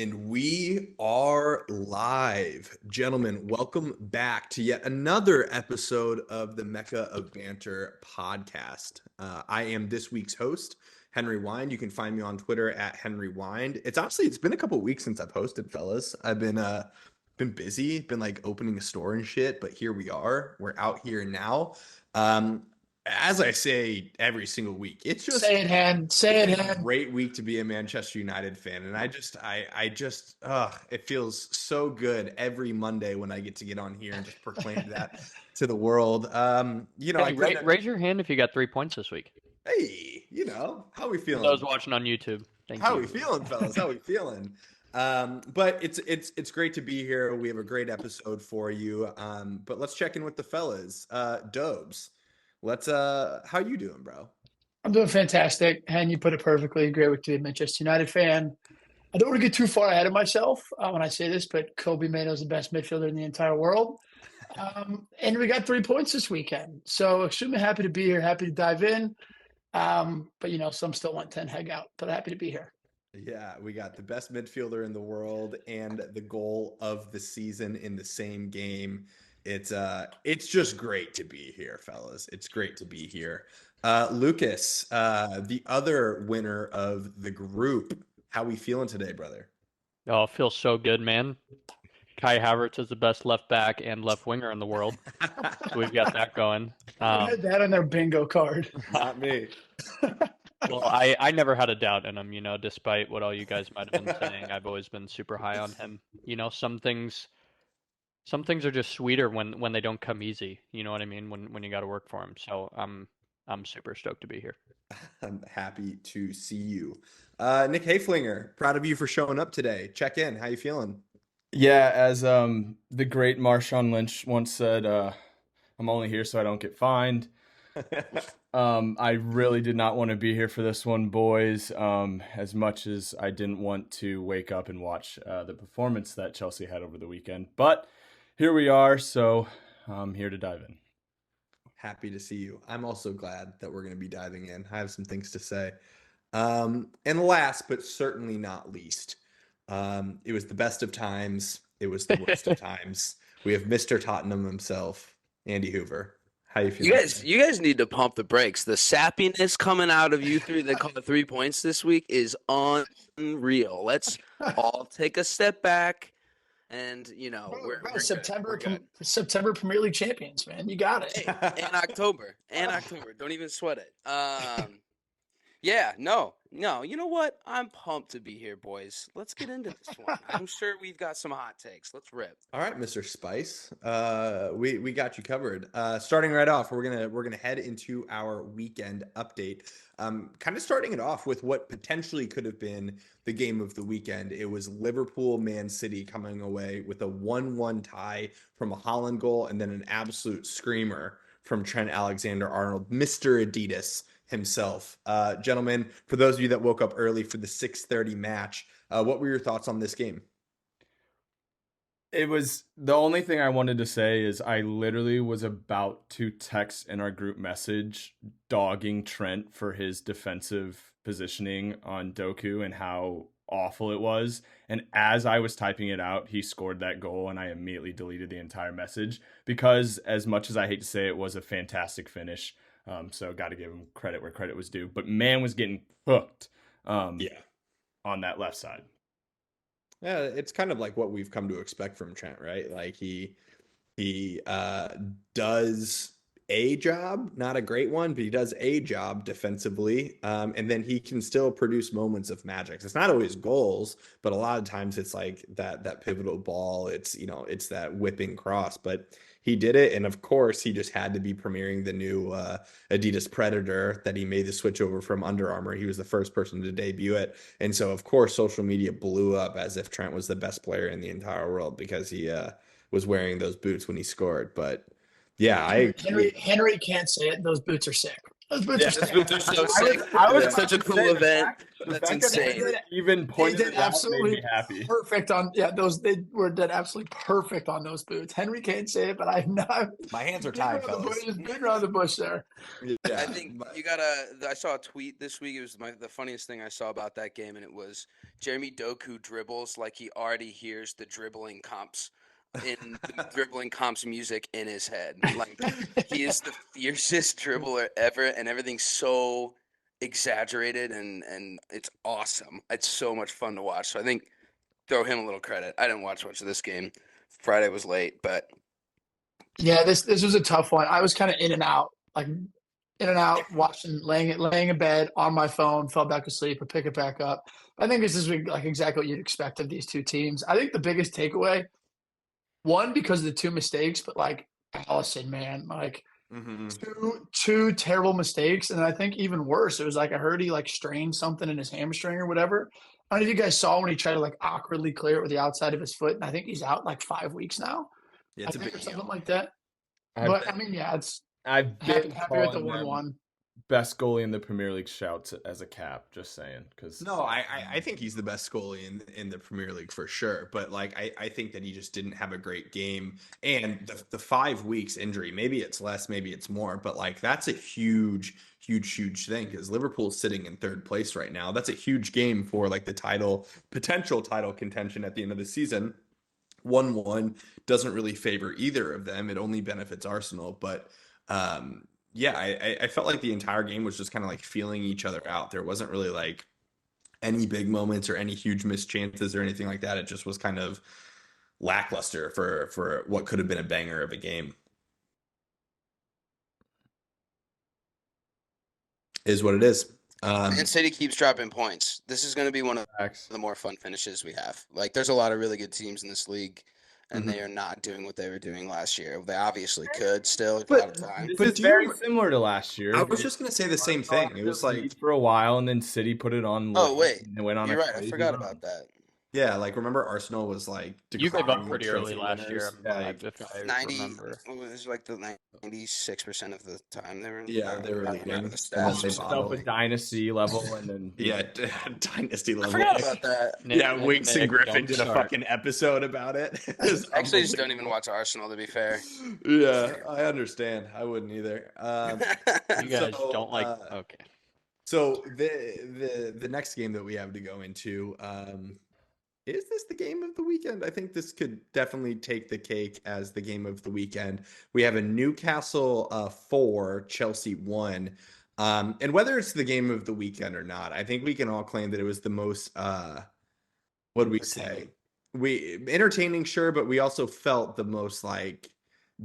And we are live. Gentlemen, welcome back to yet another episode of the Mecca of Banter podcast. I am this week's host, Henry Wind. You can find me on Twitter at Henry Wind. It's been a couple weeks since I posted, fellas. I've been busy, been like opening a store and shit, but here we are. We're out here now. As I say every single week, it's just Say it, Hen. Say it, it's a Hen. great week to be a Manchester United fan, and it feels so good every Monday when I get on here and just proclaim that to the world. Hey, raise your hand if you got 3 points this week. Hey, how we For feeling? those watching on YouTube, thank How you. we feeling, fellas? How we feeling? But it's great to be here. We have a great episode for you. But let's check in with the fellas. Dobes, how you doing, bro? I'm doing fantastic. Hen, you put it perfectly. Great week to be a Manchester United fan. I don't want to get too far ahead of myself when I say this, but Kobe Maino's the best midfielder in the entire world. And we got 3 points this weekend. So extremely happy to be here. Happy to dive in. But, some still want Ten Hag out. But happy to be here. Yeah, we got the best midfielder in the world and the goal of the season in the same game. It's just great to be here, fellas. It's great to be here. Lucas, the other winner of the group, how we feeling today, brother? Oh, it feels so good, man. Kai Havertz is the best left back and left winger in the world. So we've got that going. I had that on their bingo card. Not me. Well, I never had a doubt in him, despite what all you guys might have been saying. I've always been super high on him. Some things are just sweeter when they don't come easy. You know what I mean? When you got to work for them. So I'm super stoked to be here. I'm happy to see you. Nick Hayflinger, proud of you for showing up today. Check in. How you feeling? Yeah, as the great Marshawn Lynch once said, I'm only here so I don't get fined. I really did not want to be here for this one, boys, as much as I didn't want to wake up and watch the performance that Chelsea had over the weekend. But here we are, so I'm here to dive in. Happy to see you. I'm also glad that we're going to be diving in. I have some things to say. And last, but certainly not least, it was the best of times. It was the worst of times. We have Mr. Tottenham himself, Andy Hoover. How you feeling? You guys need to pump the brakes. The sappiness coming out of you three that caught 3 points this week is unreal. Let's all take a step back. And we're September good. September Premier League champions, man. You got it. Hey, and October. Don't even sweat it. Yeah, no. You know what? I'm pumped to be here, boys. Let's get into this one. I'm sure we've got some hot takes. Let's rip. All right, Mr. Spice. We got you covered. Starting right off, we're gonna head into our weekend update. Kind of starting it off with what potentially could have been the game of the weekend. It was Liverpool Man City coming away with a 1-1 tie from a Haaland goal and then an absolute screamer from Trent Alexander-Arnold, Mr. Adidas himself. Gentlemen, for those of you that woke up early for the 6:30 match, what were your thoughts on this game? It was the only thing I wanted to say is I literally was about to text in our group message dogging Trent for his defensive positioning on Doku and how awful it was. And as I was typing it out, he scored that goal and I immediately deleted the entire message because as much as I hate to say it was a fantastic finish. So got to give him credit where credit was due. But man was getting hooked on that left side. Yeah, it's kind of like what we've come to expect from Trent, right? Like he does a job, not a great one, but he does a job defensively. And then he can still produce moments of magic. It's not always goals, but a lot of times it's like that pivotal ball. It's that whipping cross, but he did it. And of course he just had to be premiering the new Adidas Predator that he made the switch over from Under Armour. He was the first person to debut it. And so of course social media blew up as if Trent was the best player in the entire world because he was wearing those boots when he scored. But yeah, Henry can't say it. Those boots are sick. Those boots Yeah, are sick. They're so sick. I was It's such a about to cool say, event. The That's fact that they insane. even They pointed did it out made absolutely me happy. perfect on they were dead absolutely perfect on those boots. Henry can't say it, but I'm not. My hands are Beating tied, around the bush, fellas. just beating around the bush there. Yeah, I think you gotta. I saw a tweet this week. It was the funniest thing I saw about that game, and it was Jeremy Doku dribbles like he already hears the dribbling comps in the dribbling comps music in his head. Like he is the fiercest dribbler ever, and everything's so exaggerated and it's awesome. It's so much fun to watch. So I think throw him a little credit. I didn't watch much of this game. Friday was late, but Yeah, this was a tough one. I was kind of in and out, watching, laying in bed on my phone, fell back asleep, or pick it back up. I think this is like exactly what you'd expect of these two teams. I think the biggest takeaway, one, because of the two mistakes, but like Allison, man, like two terrible mistakes, and I think even worse, it was like I heard he like strained something in his hamstring or whatever. I don't know if you guys saw when he tried to like awkwardly clear it with the outside of his foot, and I think he's out like 5 weeks now. Yeah, I it's a think big or something deal. like that. But I mean, yeah, it's I've been happy with the calling them 1-1. best goalie in the Premier League shouts as a cap. Just saying, because No, I think he's the best goalie in the Premier League for sure. But like I think that he just didn't have a great game. And the 5 weeks injury, maybe it's less, maybe it's more, but like that's a huge thing because Liverpool's sitting in third place right now. That's a huge game for like the potential title contention at the end of the season. 1-1 doesn't really favor either of them. It only benefits Arsenal, but yeah, I felt like the entire game was just kind of like feeling each other out. There wasn't really like any big moments or any huge missed chances or anything like that. It just was kind of lackluster for what could have been a banger of a game. Is what it is. Man City keeps dropping points. This is going to be one of facts. the more fun finishes we have. Like, there's a lot of really good teams in this league, and they are not doing what they were doing last year. They obviously could still. A lot of time. This But is do you very remember- similar to last year. I was just gonna say the same thing. It was like, for a while, and then City put it on. Oh, wait. and went on You're a right. I crazy forgot run. about that. yeah, like remember Arsenal was like You gave decrying up pretty trophy early last year. winners? Yeah, Like, if I 90. remember. It was like the 96% of the time they were. Yeah, they were I don't leading, remember and the then stats. they Stuff bottled. with dynasty level, and then Yeah, dynasty I level. forgot about that. Yeah, Nick, Winks and Nick, Griffin don't did a start. fucking episode about it. It was Actually, I just don't even unbelievable. watch Arsenal, to be fair. Yeah, I understand. I wouldn't either. You guys So, don't like. Okay. So the next game that we have to go into, is this the game of the weekend? I think this could definitely take the cake as the game of the weekend. We have a Newcastle 4, Chelsea 1. And whether it's the game of the weekend or not, I think we can all claim that it was the most what do we say? We entertaining, sure, but we also felt the most like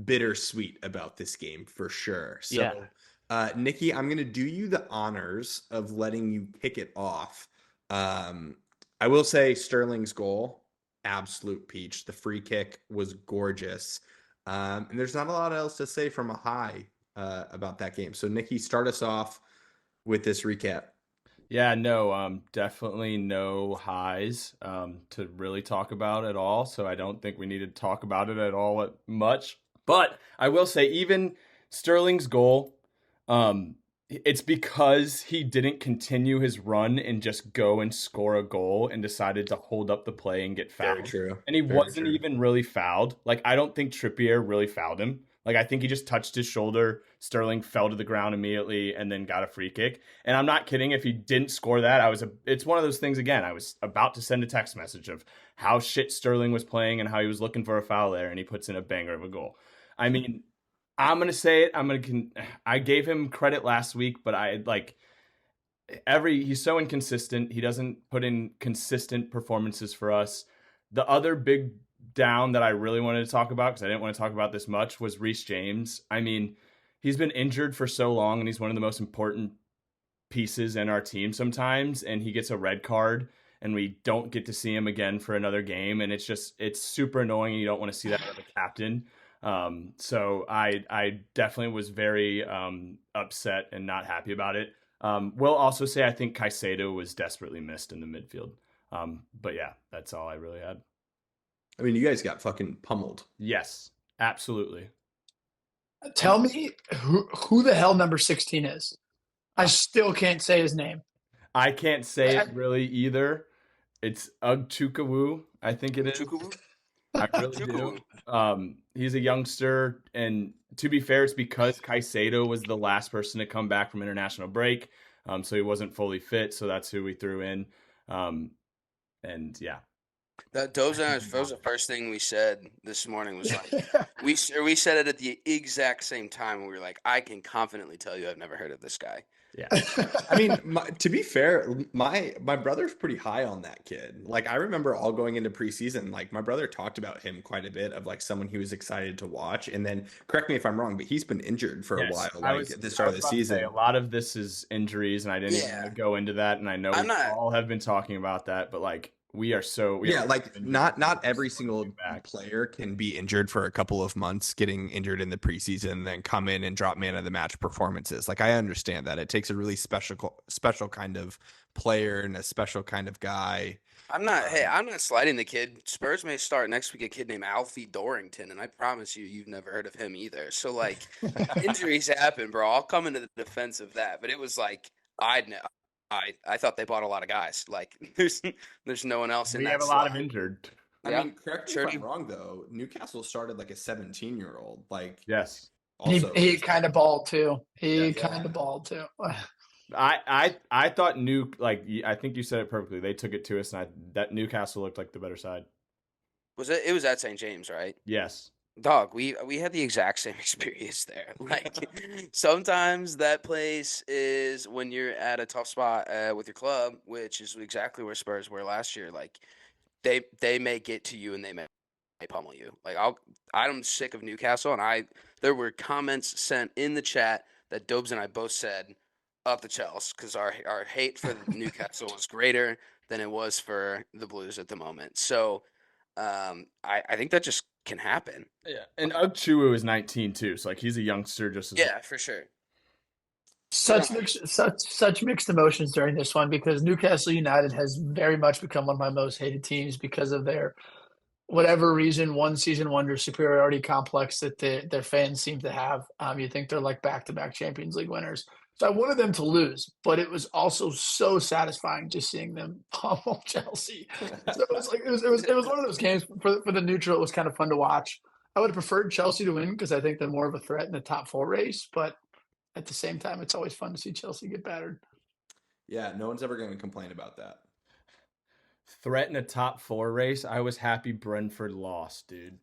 bittersweet about this game for sure. So Nikki, I'm gonna do you the honors of letting you kick it off. I will say Sterling's goal, absolute peach. The free kick was gorgeous. And there's not a lot else to say from a high about that game. So Nikki, start us off with this recap. Yeah, no, definitely no highs to really talk about at all. So I don't think we need to talk about it at all much. But I will say, even Sterling's goal, it's because he didn't continue his run and just go and score a goal and decided to hold up the play and get fouled. Very true. And he Very wasn't true. even really fouled. Like, I don't think Trippier really fouled him. Like, I think he just touched his shoulder. Sterling fell to the ground immediately and then got a free kick. And I'm not kidding. If he didn't score that, it's one of those things, again, I was about to send a text message of how shit Sterling was playing and how he was looking for a foul there, and he puts in a banger of a goal. I mean, I'm going to say it. I gave him credit last week, but he's so inconsistent. He doesn't put in consistent performances for us. The other big down that I really wanted to talk about, because I didn't want to talk about this much, was Reece James. I mean, he's been injured for so long, and he's one of the most important pieces in our team sometimes, and he gets a red card, and we don't get to see him again for another game, and it's super annoying, and you don't want to see that as a captain. So I definitely was very upset and not happy about it. Will also say I think Caicedo was desperately missed in the midfield. But yeah, that's all I really had. I mean, you guys got fucking pummeled. Yes, absolutely. Tell me who the hell number 16 is. I still can't say his name. I can't say it really either. It's Ugchukawu, I think it is. Chukwuwu? I really do. Chukwuwu. He's a youngster, and to be fair, it's because Caicedo was the last person to come back from international break, so he wasn't fully fit. So that's who we threw in, and yeah. That was the first thing we said this morning. Was like we said it at the exact same time. And we were like, I can confidently tell you, I've never heard of this guy. Yeah. I mean, to be fair, my brother's pretty high on that kid. Like, I remember all going into preseason, like my brother talked about him quite a bit of like someone he was excited to watch. And then, correct me if I'm wrong, but he's been injured for a while. Like at the start of the season, a lot of this is injuries, and I didn't even go into that. And I know we all have been talking about that, but like we are like not every single player can be injured for a couple of months, getting injured in the preseason, and then come in and drop man of the match performances. Like, I understand that it takes a really special kind of player and a special kind of guy. I'm not sliding the kid. Spurs may start next week a kid named Alfie Dorrington, and I promise you've never heard of him either. So like, injuries happen, bro. I'll come into the defense of that, but it was like I thought they bought a lot of guys. Like, there's no one else in that. We have a lot of injured. I mean, correct me if I'm wrong, though. Newcastle started like a 17-year-old. Like, yes. Also, he kind of balled too. He kind of balled too. I thought I think you said it perfectly. They took it to us, and that Newcastle looked like the better side. It was at St. James, right? Yes. Dog, we had the exact same experience there. Like, sometimes that place is when you're at a tough spot with your club, which is exactly where Spurs were last year. Like, they may get to you and they may pummel you. Like, I'm sick of Newcastle, and there were comments sent in the chat that Dobes and I both said up the Chelsea, because our hate for Newcastle was greater than it was for the Blues at the moment. So I think that just can happen. Yeah, and Ugchuwu is 19 too, so like he's a youngster just as well. For sure. Such mixed emotions during this one, because Newcastle United has very much become one of my most hated teams because of their whatever reason, one season wonder superiority complex that their fans seem to have. You think they're like back-to-back Champions League winners. So I wanted them to lose, but it was also so satisfying just seeing them pummel Chelsea. So it was like it was one of those games for the neutral. It was kind of fun to watch. I would have preferred Chelsea to win because I think they're more of a threat in the top 4 race, but at the same time, it's always fun to see Chelsea get battered. Yeah, no one's ever going to complain about that. Threat in a top 4 race. I was happy Brentford lost, dude.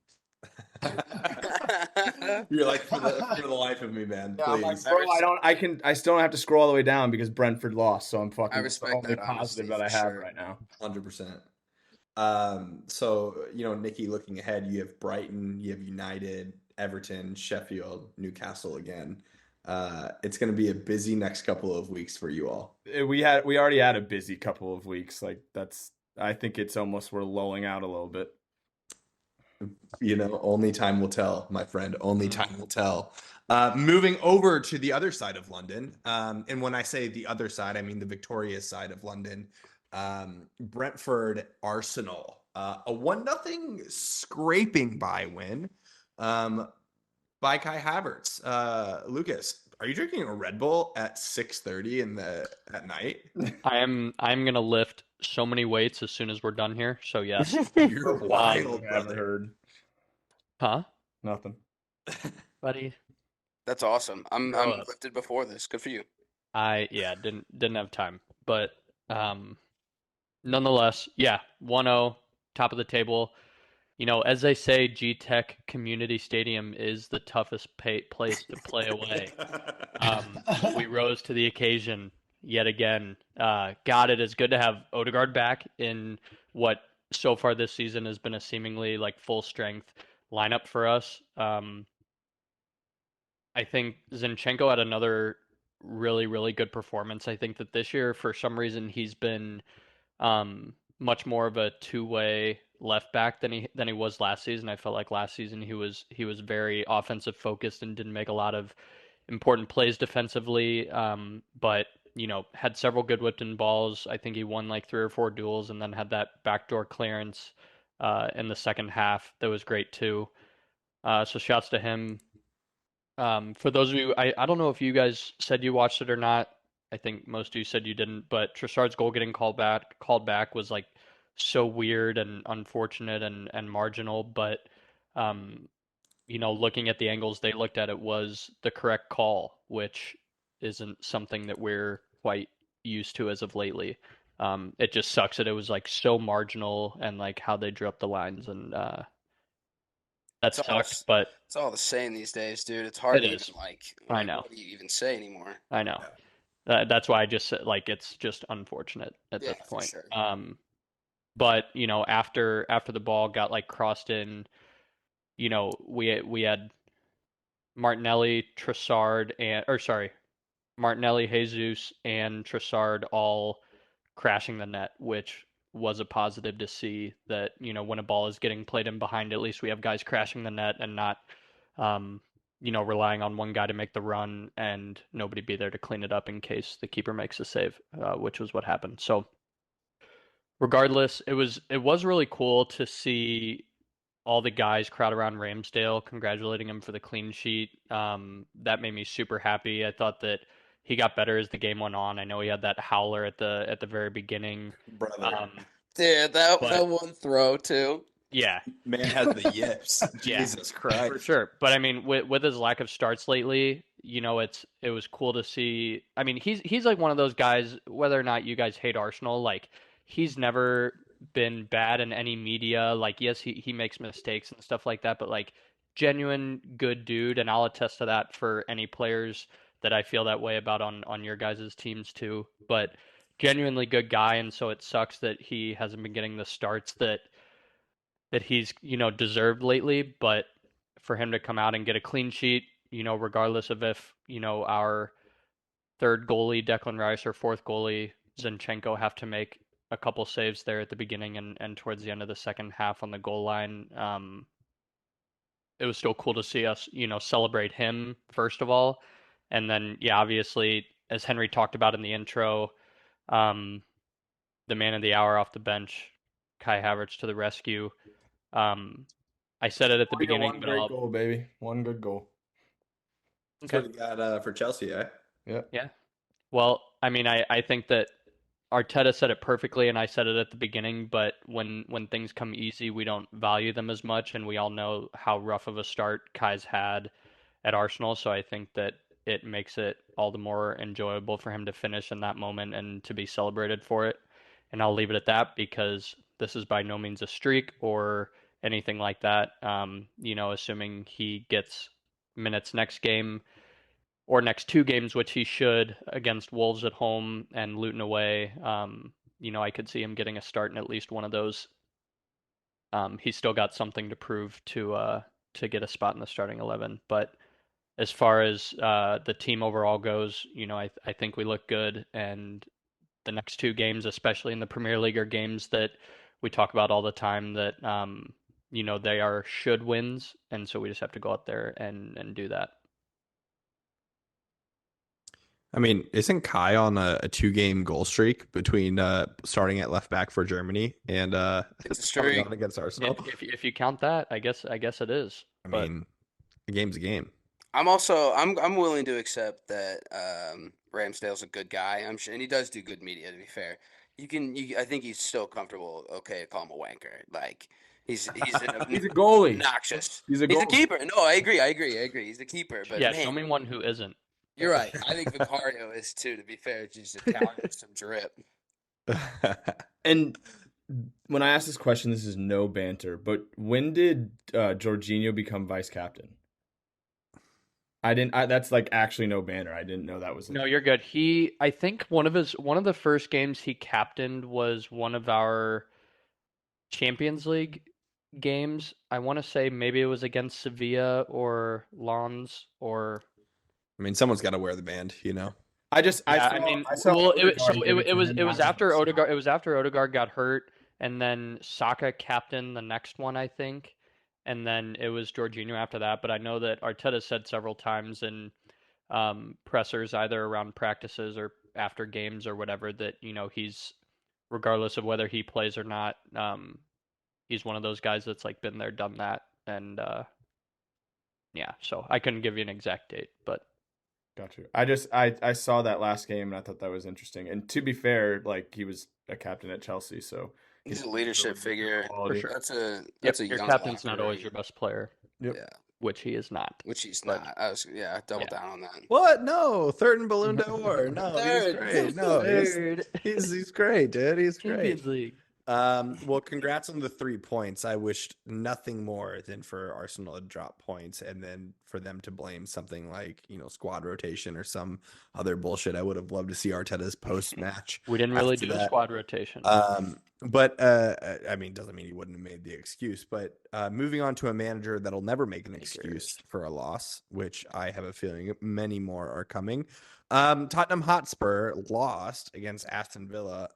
You're like, for the life of me, man. Yeah, please. Like, I still don't have to scroll all the way down because Brentford lost, so I'm fucking. I respect that positive that I have right now. 100%. So Nikki, looking ahead, you have Brighton, you have United, Everton, Sheffield, Newcastle again. It's going to be a busy next couple of weeks for you all. We already had a busy couple of weeks. Like, I think it's almost we're lulling out a little bit. Only time will tell, my friend. Only time will tell. Moving over to the other side of London. And when I say the other side, I mean the victorious side of London. Brentford Arsenal. A 1-0 scraping by win by Kai Havertz. Lucas, are you drinking a Red Bull at 6:30 at night? I'm gonna lift so many weights as soon as we're done here. So yes. You're wild, I haven't heard. Huh? Nothing. Buddy. That's awesome. I'm lifted before this. Good for you. Didn't have time. But nonetheless, 1-0, top of the table. As they say, G-Tech Community Stadium is the toughest place to play away. We rose to the occasion yet again. It is good to have Odegaard back in what so far this season has been a seemingly like full strength lineup for us. I think Zinchenko had another really, really good performance. I think that this year, for some reason, he's been much more of a two-way left back than he was last season. I felt like last season he was very offensive focused and didn't make a lot of important plays defensively. But had several good whipped in balls. I think he won like 3 or 4 duels and then had that backdoor clearance in the second half that was great too. So shouts to him. For those of you, I don't know if you guys said you watched it or not. I think most of you said you didn't, but Trossard's goal getting called back was like so weird and unfortunate and marginal. But looking at the angles they looked at, it was the correct call, which isn't something that we're quite used to as of lately. It just sucks that it was like so marginal and like how they drew up the lines, and that It's all sucked. But it's all the same these days, dude. It's it hard to is. even like I know. what do you even say anymore? I know. That's why I just said like it's just unfortunate at Yeah, this for point. sure. But after the ball got like crossed in, we had Martinelli, Martinelli, Jesus, and Trossard all crashing the net, which was a positive to see that, when a ball is getting played in behind, at least we have guys crashing the net and not, relying on one guy to make the run and nobody be there to clean it up in case the keeper makes a save, which was what happened. So regardless, it was really cool to see all the guys crowd around Ramsdale, congratulating him for the clean sheet. That made me super happy. I thought that he got better as the game went on. I know he had that howler at the very beginning. Brother. Yeah, that but- one throw too. Yeah, Man has the yips. Yeah. Jesus Christ. for sure. But I mean, with his lack of starts lately, it was cool to see. I mean, he's like one of those guys. Whether or not you guys hate Arsenal, like he's never been bad in any media. Like, yes, he makes mistakes and stuff like that, but like genuine good dude, and I'll attest to that for any players that I feel that way about on your guys' teams too. But genuinely good guy, and so it sucks that he hasn't been getting the starts that he's deserved lately. But for him to come out and get a clean sheet, regardless of if our third goalie Declan Rice or fourth goalie Zinchenko have to make a couple saves there at the beginning and towards the end of the second half on the goal line, it was still cool to see us celebrate him first of all, and then obviously, as Henry talked about in the intro, the man of the hour off the bench, Kai Havertz to the rescue. I said it at the beginning, One but great goal, baby. One good goal. That's what he got for Chelsea, eh? Yeah. Well, I mean, I think that Arteta said it perfectly, and I said it at the beginning, but when things come easy, we don't value them as much, and we all know how rough of a start Kai's had at Arsenal, so I think that it makes it all the more enjoyable for him to finish in that moment and to be celebrated for it. And I'll leave it at that because this is by no means a streak or anything like that. Assuming he gets minutes next game or next two games, which he should, against Wolves at home and Luton away. I could see him getting a start in at least one of those. He's still got something to prove to get a spot in the starting 11. But as far as the team overall goes, I think we look good, and the next two games, especially in the Premier League, are games that we talk about all the time that they are should wins, and so we just have to go out there and do that. I mean, isn't Kai on a 2-game goal streak between starting at left back for Germany and It's a coming streak. on against Arsenal? If you count that, I guess it is. I But mean, a game's a game. I'm willing to accept that Ramsdale's a good guy. I'm sure, and he does do good media. To be fair, I think he's still comfortable. Okay, to call him a wanker. Like he's He's a goalie. obnoxious. He's a He's a goalie. keeper. No, I agree. He's a keeper. But yeah, man, show me one who isn't. you're right. I think Vicario is too. To be fair, just Italian with some drip. And when I ask this question, this is no banter, but when did Jorginho become vice captain? That's like actually no banter. I didn't know that was. No, you're good. I think one of the first games he captained was one of our Champions League games. I want to say maybe it was against Sevilla or Lens or. I mean, someone's got to wear the band, I saw It was after Odegaard. It was after Odegaard got hurt, and then Saka captained the next one, I think, and then it was Jorginho after that. But I know that Arteta said several times in pressers, either around practices or after games or whatever, that he's, regardless of whether he plays or not, he's one of those guys that's like been there, done that, and so I couldn't give you an exact date, but. Got you. I saw that last game and I thought that was interesting. And to be fair, like he was a captain at Chelsea, so He's a leadership figure. For sure. That's a Yep, young your captain's not locker. always your best player, Yep. Yeah, which he is not. which he's But- not. Double down on that. What? No, third in Balloon d'Or. No, he's Third. great. No, he's great, dude. He's great. Champions League. Well, congrats on the 3 points. I wished nothing more than for Arsenal to drop points and then for them to blame something like, squad rotation or some other bullshit. I would have loved to see Arteta's post-match. We didn't really after do that. squad rotation. But doesn't mean he wouldn't have made the excuse. But moving on to a manager that'll never make an excuse for a loss, which I have a feeling many more are coming. Tottenham Hotspur lost against Aston Villa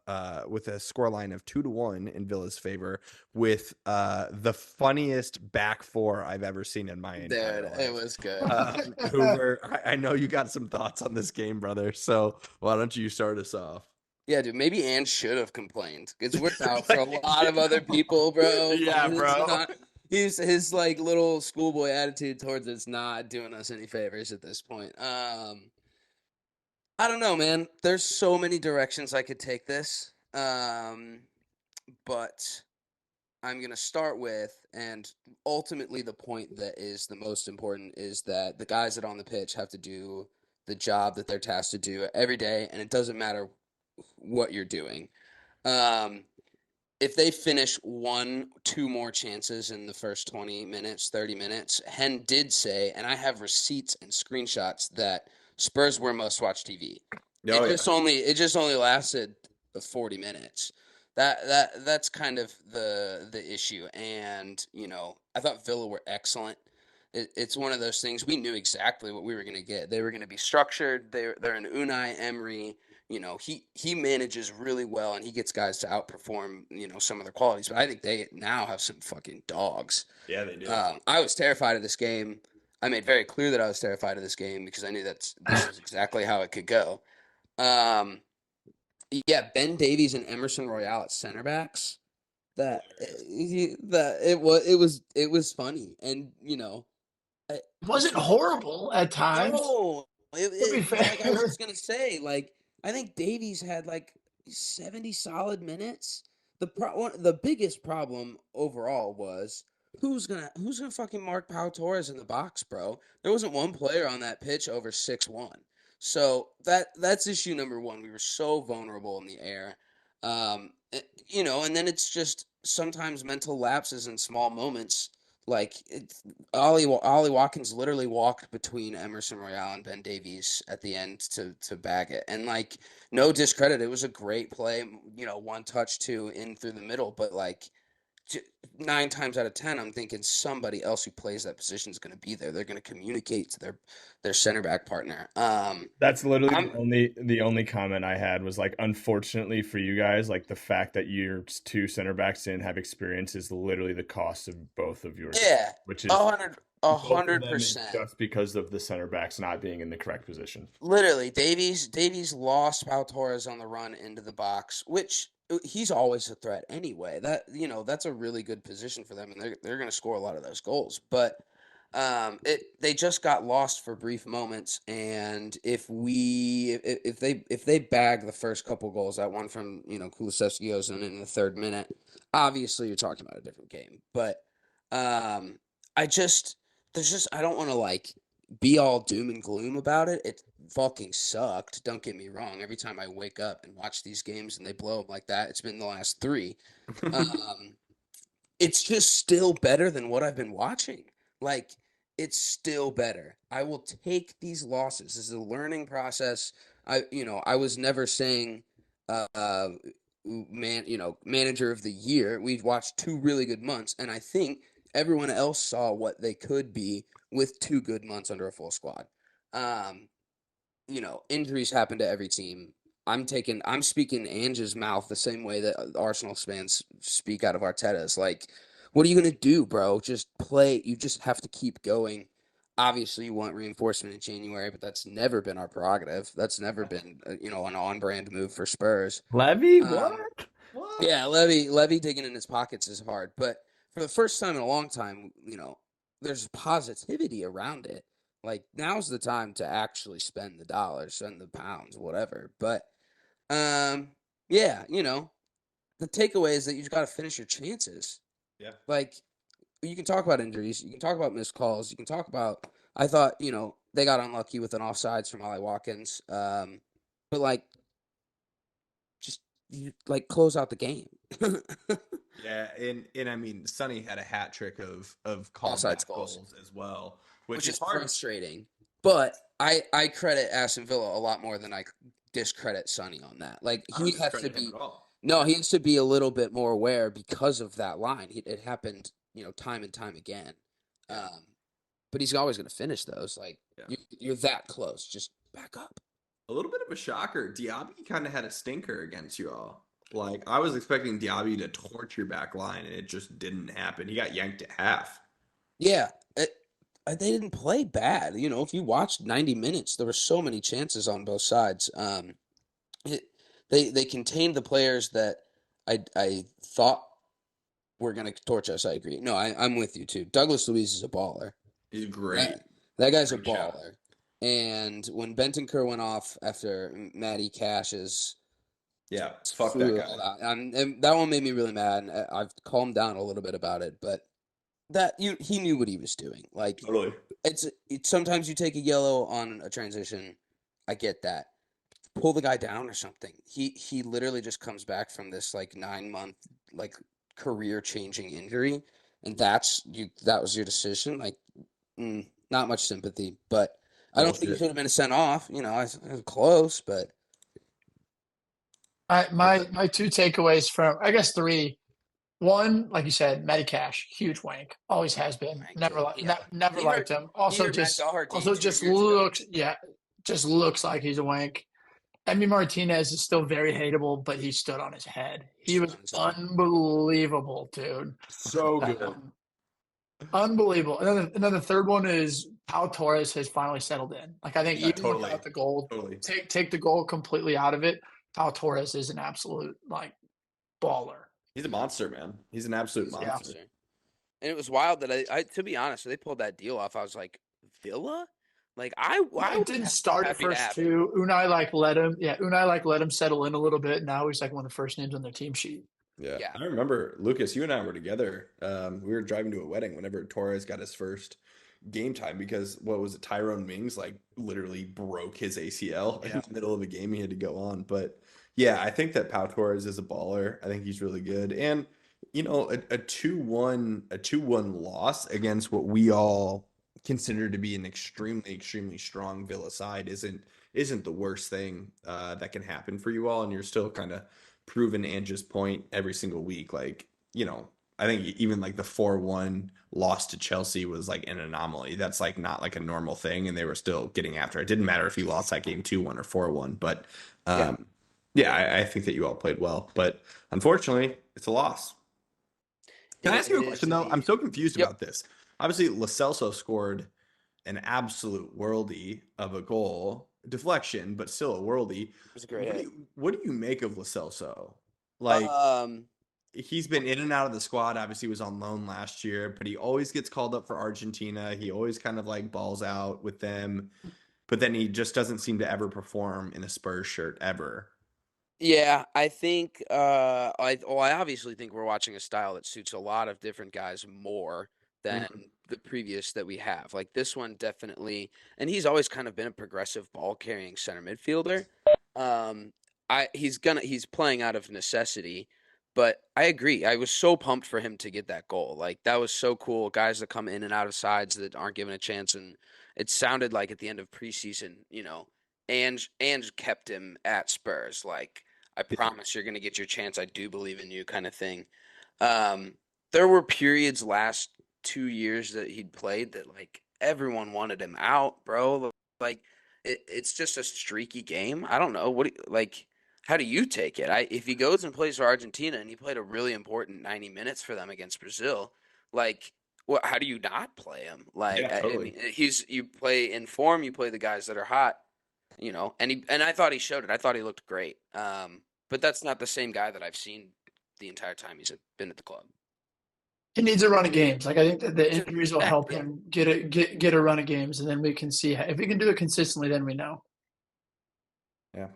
with a scoreline of 2-1 in Villa's favor, with the funniest back four I've ever seen in my entire life. It was good. I know you got some thoughts on this game, brother. So why don't you start us off? Yeah, dude, maybe Ann should have complained. It's worked out for a lot of other people, bro. Yeah, bro. His like little schoolboy attitude towards it's not doing us any favors at this point. I don't know, man. There's so many directions I could take this. But I'm going to start with, and ultimately the point that is the most important is that the guys that are on the pitch have to do the job that they're tasked to do every day, and it doesn't matter what you're doing. If they finish 1-2 more chances in the first 20 minutes, 30 minutes, Hen did say, and I have receipts and screenshots, that Spurs were must-watch TV. It just only lasted 40 minutes. That's kind of the issue. And, I thought Villa were excellent. It's one of those things. We knew exactly what we were going to get. They were going to be structured. They're an Unai Emery. He manages really well, and he gets guys to outperform, some of their qualities. But I think they now have some fucking dogs. Yeah, they do. I was terrified of this game. I made very clear that I was terrified of this game because I knew this was exactly how it could go. Ben Davies and Emerson Royale at center backs. It was funny, and It wasn't horrible at times. No, To be fair. like I was just gonna say, like I think Davies had like 70 solid minutes. The biggest problem overall was who's gonna fucking mark Pau Torres in the box, bro? There wasn't one player on that pitch over 6'1". So that's issue number one. We were so vulnerable in the air. And then it's just sometimes mental lapses in small moments. Like Ollie Watkins literally walked between Emerson Royale and Ben Davies at the end to bag it. And like, no discredit, it was a great play. One touch, two in through the middle, but like 9 times out of 10, I'm thinking somebody else who plays that position is going to be there. They're going to communicate to their center back partner. That's literally the only comment I had was like, unfortunately for you guys, like the fact that your 2 center backs didn't have experience is literally the cost of both of yours. Yeah, which is 100%. just because of the center backs not being in the correct position. Literally, Davies lost Pau Torres on the run into the box, which he's always a threat anyway. That's a really good position for them, and they're going to score a lot of those goals. But they just got lost for brief moments, and if they bag the first couple goals, that one from Kulusevski goes in the 3rd minute, obviously you're talking about a different game. But I don't want to like be all doom and gloom about it. It fucking sucked. Don't get me wrong. Every time I wake up and watch these games and they blow up like that, it's been the last 3. It's just still better than what I've been watching. Like, it's still better. I will take these losses. This is a learning process. I was never saying, manager of the year. We've watched 2 really good months, and I think everyone else saw what they could be with 2 good months under a full squad. Injuries happen to every team. I'm speaking Ange's mouth the same way that Arsenal fans speak out of Arteta's. Like, what are you going to do, bro? Just play. You just have to keep going. Obviously, you want reinforcement in January, but that's never been our prerogative. That's never been, an on-brand move for Spurs. Levy, what? Yeah, Levy digging in his pockets is hard, but for the first time in a long time, there's positivity around it. Like, now's the time to actually spend the dollars, spend the pounds, whatever. But, yeah, the takeaway is that you just got to finish your chances. Yeah. Like, you can talk about injuries, you can talk about missed calls, you can talk about. I thought they got unlucky with an offsides from Ollie Watkins, but like just close out the game. Yeah, and I mean, Sonny had a hat trick of called Offsides back goals. goals as well, which Which is is hard. frustrating. But I credit Aston Villa a lot more than I discredit Sonny on that. Like, I don't he has to discredit him be at all. no, he has to be a little bit more aware because of that line. It happened, time and time again. Yeah. But he's always going to finish those. Like, Yeah. you're that close. Just back up. A little bit of a shocker. Diaby kind of had a stinker against you all. Like, I was expecting Diaby to torch your back line, and it just didn't happen. He got yanked at half. Yeah, they didn't play bad. If you watched 90 minutes, there were so many chances on both sides. They contained the players that I thought were going to torch us. I agree. No, I'm with you too. Douglas Luiz is a baller. He's great. That guy's a Great shot. baller. And when Bentancur went off after Matty Cash's Yeah, fuck that threw guy. all that, and that one made me really mad. And I've calmed down a little bit about it, but he knew what he was doing. Like, Totally. it's sometimes you take a yellow on a transition. I get that. Pull the guy down or something. He literally just comes back from this 9-month career changing injury, and that was your decision. Like, not much sympathy, but I don't think he should have been sent off. I was close, but My two takeaways from, I guess, three. One, like you said, Matty Cash, huge wank, always has been. Never He liked hurt- him. he Also hurt Matt just Doherty also 2 just years ago. looks just looks like he's a wank. Emi Martinez is still very hateable, but he stood on his head. He was unbelievable, dude. So good. Unbelievable. And then the third one is Pau Torres has finally settled in. Like, I think Yeah, even totally. without the goal, Totally. take the goal completely out of it, Pau Torres is an absolute baller. He's a monster, man. He's an absolute monster. And it was wild that I to be honest, when they pulled that deal off, I was like, Villa? Like, I didn't start at first too. Unai let him settle in a little bit. Now he's one of the first names on their team sheet. Yeah. Yeah. I remember, Lucas, you and I were together. We were driving to a wedding whenever Torres got his first game time because, what was it, Tyrone Mings literally broke his ACL in the middle of a game he had to go on. But yeah, I think that Pau Torres is a baller. I think he's really good. And a 2-1 loss against what we all consider to be an extremely, extremely strong Villa side isn't the worst thing that can happen for you all, and you're still kind of proven Ange's point every single week. I think even the 4-1 loss to Chelsea was an anomaly. That's not a normal thing, and they were still getting after it. It didn't matter if you lost that game 2-1 or 4-1, but I think that you all played well, but unfortunately, it's a loss. Can I ask you a question though? I'm so confused about this. Obviously, Lo Celso scored an absolute worldie of a goal, deflection, but still a worldie. It was a great hit. What do you make of Lo Celso? He's been in and out of the squad. Obviously, he was on loan last year, but he always gets called up for Argentina. He always kind of balls out with them, but then he just doesn't seem to ever perform in a Spurs shirt ever. Yeah, I think I obviously think we're watching a style that suits a lot of different guys more than the previous that we have. Like, this one definitely, and he's always kind of been a progressive ball carrying center midfielder. He's playing out of necessity, but I agree. I was so pumped for him to get that goal. Like, that was so cool. Guys that come in and out of sides that aren't given a chance, and it sounded like at the end of preseason, Ange kept him at Spurs. Like, I promise you're going to get your chance. I do believe in you, kind of thing. There were periods last 2 years that he'd played that everyone wanted him out, bro. It's just a streaky game. I don't know how do you take it? If he goes and plays for Argentina and he played a really important 90 minutes for them against Brazil, how do you not play him? Totally. You play in form. You play the guys that are hot. And I thought he showed it. I thought he looked great. But that's not the same guy that I've seen the entire time he's been at the club. He needs a run of games. Like I think that the He's a- injuries will help him get a run of games, and then we can see if he can do it consistently. Then we know. Yeah.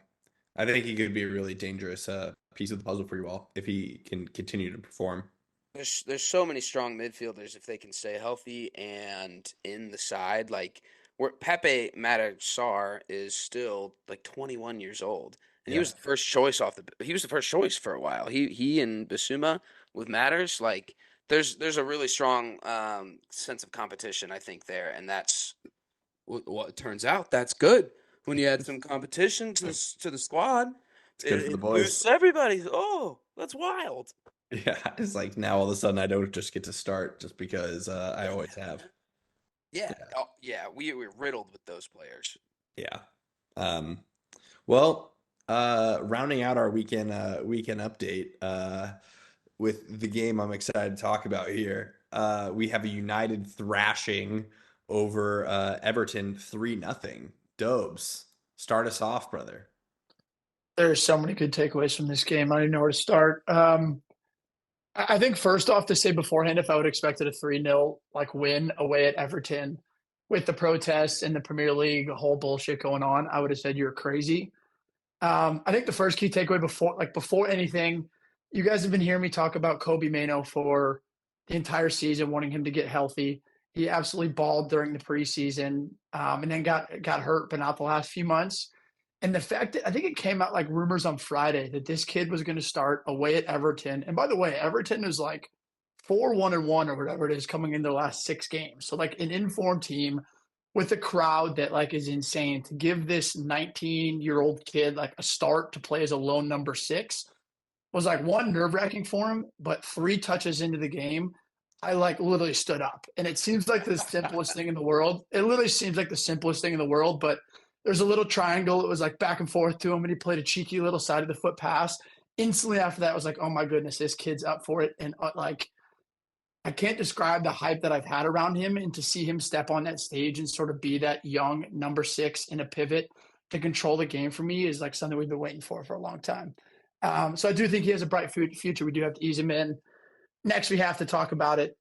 I think he could be a really dangerous piece of the puzzle for you all if he can continue to perform. There's so many strong midfielders if they can stay healthy and in the side. Like where Pepe Matar is still like 21 years old, and he Yeah. was the first choice he was the first choice for a while. He and Basuma with Matters, like there's a really strong sense of competition I think there, and that's what it turns out. That's good when you add some competition to the squad. It's good for the It boys. boosts everybody. Oh, that's wild. Yeah, it's like now all of a sudden I don't just get to start just because I always have. Yeah. Oh, yeah. We're riddled with those players. Yeah. Well, rounding out our weekend update with the game I'm excited to talk about here. We have a United thrashing over Everton 3-0. Dobes, start us off, brother. There are so many good takeaways from this game. I don't even know where to start. I think first off to say beforehand, if I would have expected a 3-0 like win away at Everton with the protests and the Premier League, the whole bullshit going on, I would have said you're crazy. I think the first key takeaway before anything, you guys have been hearing me talk about Kobe Mano for the entire season, wanting him to get healthy. He absolutely balled during the preseason, and then got hurt, but not the last few months. And the fact that I think it came out like rumors on Friday that this kid was going to start away at Everton. And by the way, Everton is like 4-1-1 or whatever it is coming in their last 6 games. So like an informed team with a crowd that like is insane. To give this 19-year-old kid like a start to play as a lone number 6 was like one nerve-wracking for him, but 3 touches into the game, I like literally stood up. And it seems like the simplest thing in the world. It literally seems like the simplest thing in the world, but there's a little triangle. It was like back and forth to him, and he played a cheeky little side of the foot pass. Instantly after that, I was like, oh my goodness, this kid's up for it. And like, I can't describe the hype that I've had around him, and to see him step on that stage and sort of be that young number 6 in a pivot to control the game for me is like something we've been waiting for a long time. So I do think he has a bright future. We do have to ease him in. Next, we have to talk about it.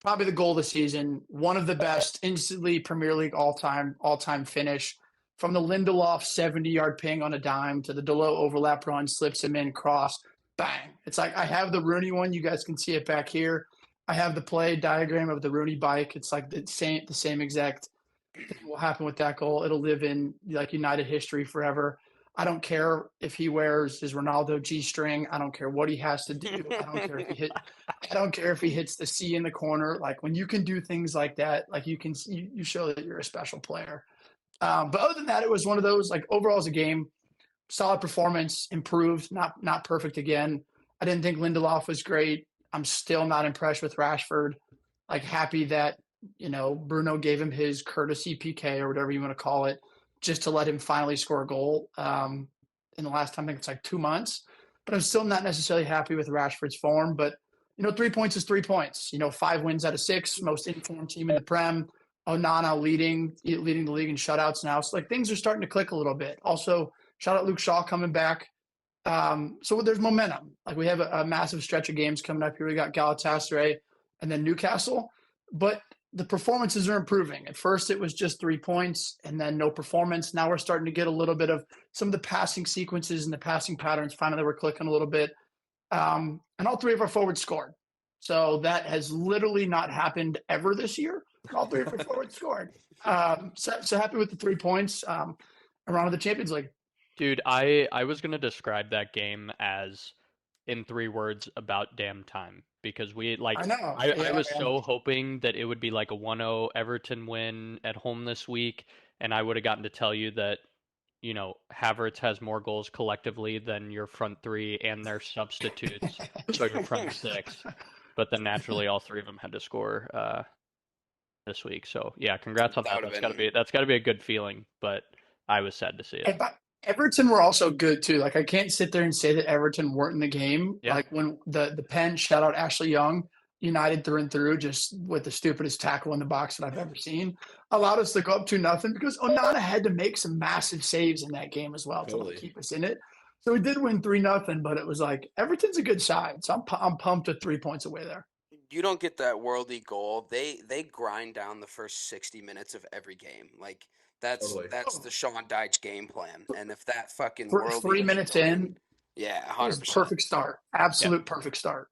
Probably the goal of the season, one of the best, instantly Premier League all-time finish. From the Lindelof 70-yard ping on a dime to the Dalot overlap run, slips him in, cross, bang. It's like I have the Rooney one. You guys can see it back here. I have the play diagram of the Rooney bike. It's like the same exact thing will happen with that goal. It'll live in like United history forever. I don't care if he wears his Ronaldo G-string. I don't care what he has to do. I don't care if he hits the C in the corner. Like when you can do things like that, like you show that you're a special player. But other than that, it was one of those, like overall as a game, solid performance, improved, not perfect again. I didn't think Lindelof was great. I'm still not impressed with Rashford. Like happy that, Bruno gave him his courtesy PK or whatever you want to call it, just to let him finally score a goal in the last time, I think it's like 2 months. But I'm still not necessarily happy with Rashford's form. But, 3 points is 3 points. 5 wins out of 6, most informed team in the Prem. Onana leading the league in shutouts now. So like things are starting to click a little bit. Also, shout out Luke Shaw coming back. So there's momentum. Like we have a massive stretch of games coming up here. We got Galatasaray and then Newcastle, but the performances are improving. At first it was just 3 points and then no performance. Now we're starting to get a little bit of some of the passing sequences and the passing patterns. Finally, we're clicking a little bit. And all 3 of our forwards scored. So that has literally not happened ever this year. All 3 of our forwards scored. So happy with the 3 points around the Champions League. Dude, I was going to describe that game as, in 3 words, about damn time. Because we, like, I know. I was so hoping that it would be like a 1-0 Everton win at home this week. And I would have gotten to tell you that, Havertz has more goals collectively than your front 3 and their substitutes. So your front 6. But then naturally all 3 of them had to score this week. So yeah, congrats on that. That's gotta be a good feeling, but I was sad to see it. But Everton were also good too. Like I can't sit there and say that Everton weren't in the game. Yeah. Like when the pen, shout out Ashley Young, United through and through, just with the stupidest tackle in the box that I've ever seen, allowed us to go up 2-0 because Onana had to make some massive saves in that game as well to keep us in it. So we did win 3-0, but it was like Everton's a good side. So I'm pumped with 3 points away there. you don't get that worldy goal. They grind down the first 60 minutes of every game. Like that's Totally. the Sean Dyche game plan. And if that fucking For worldy 3 minutes in, yeah, it was 100%. perfect start. Absolute perfect start.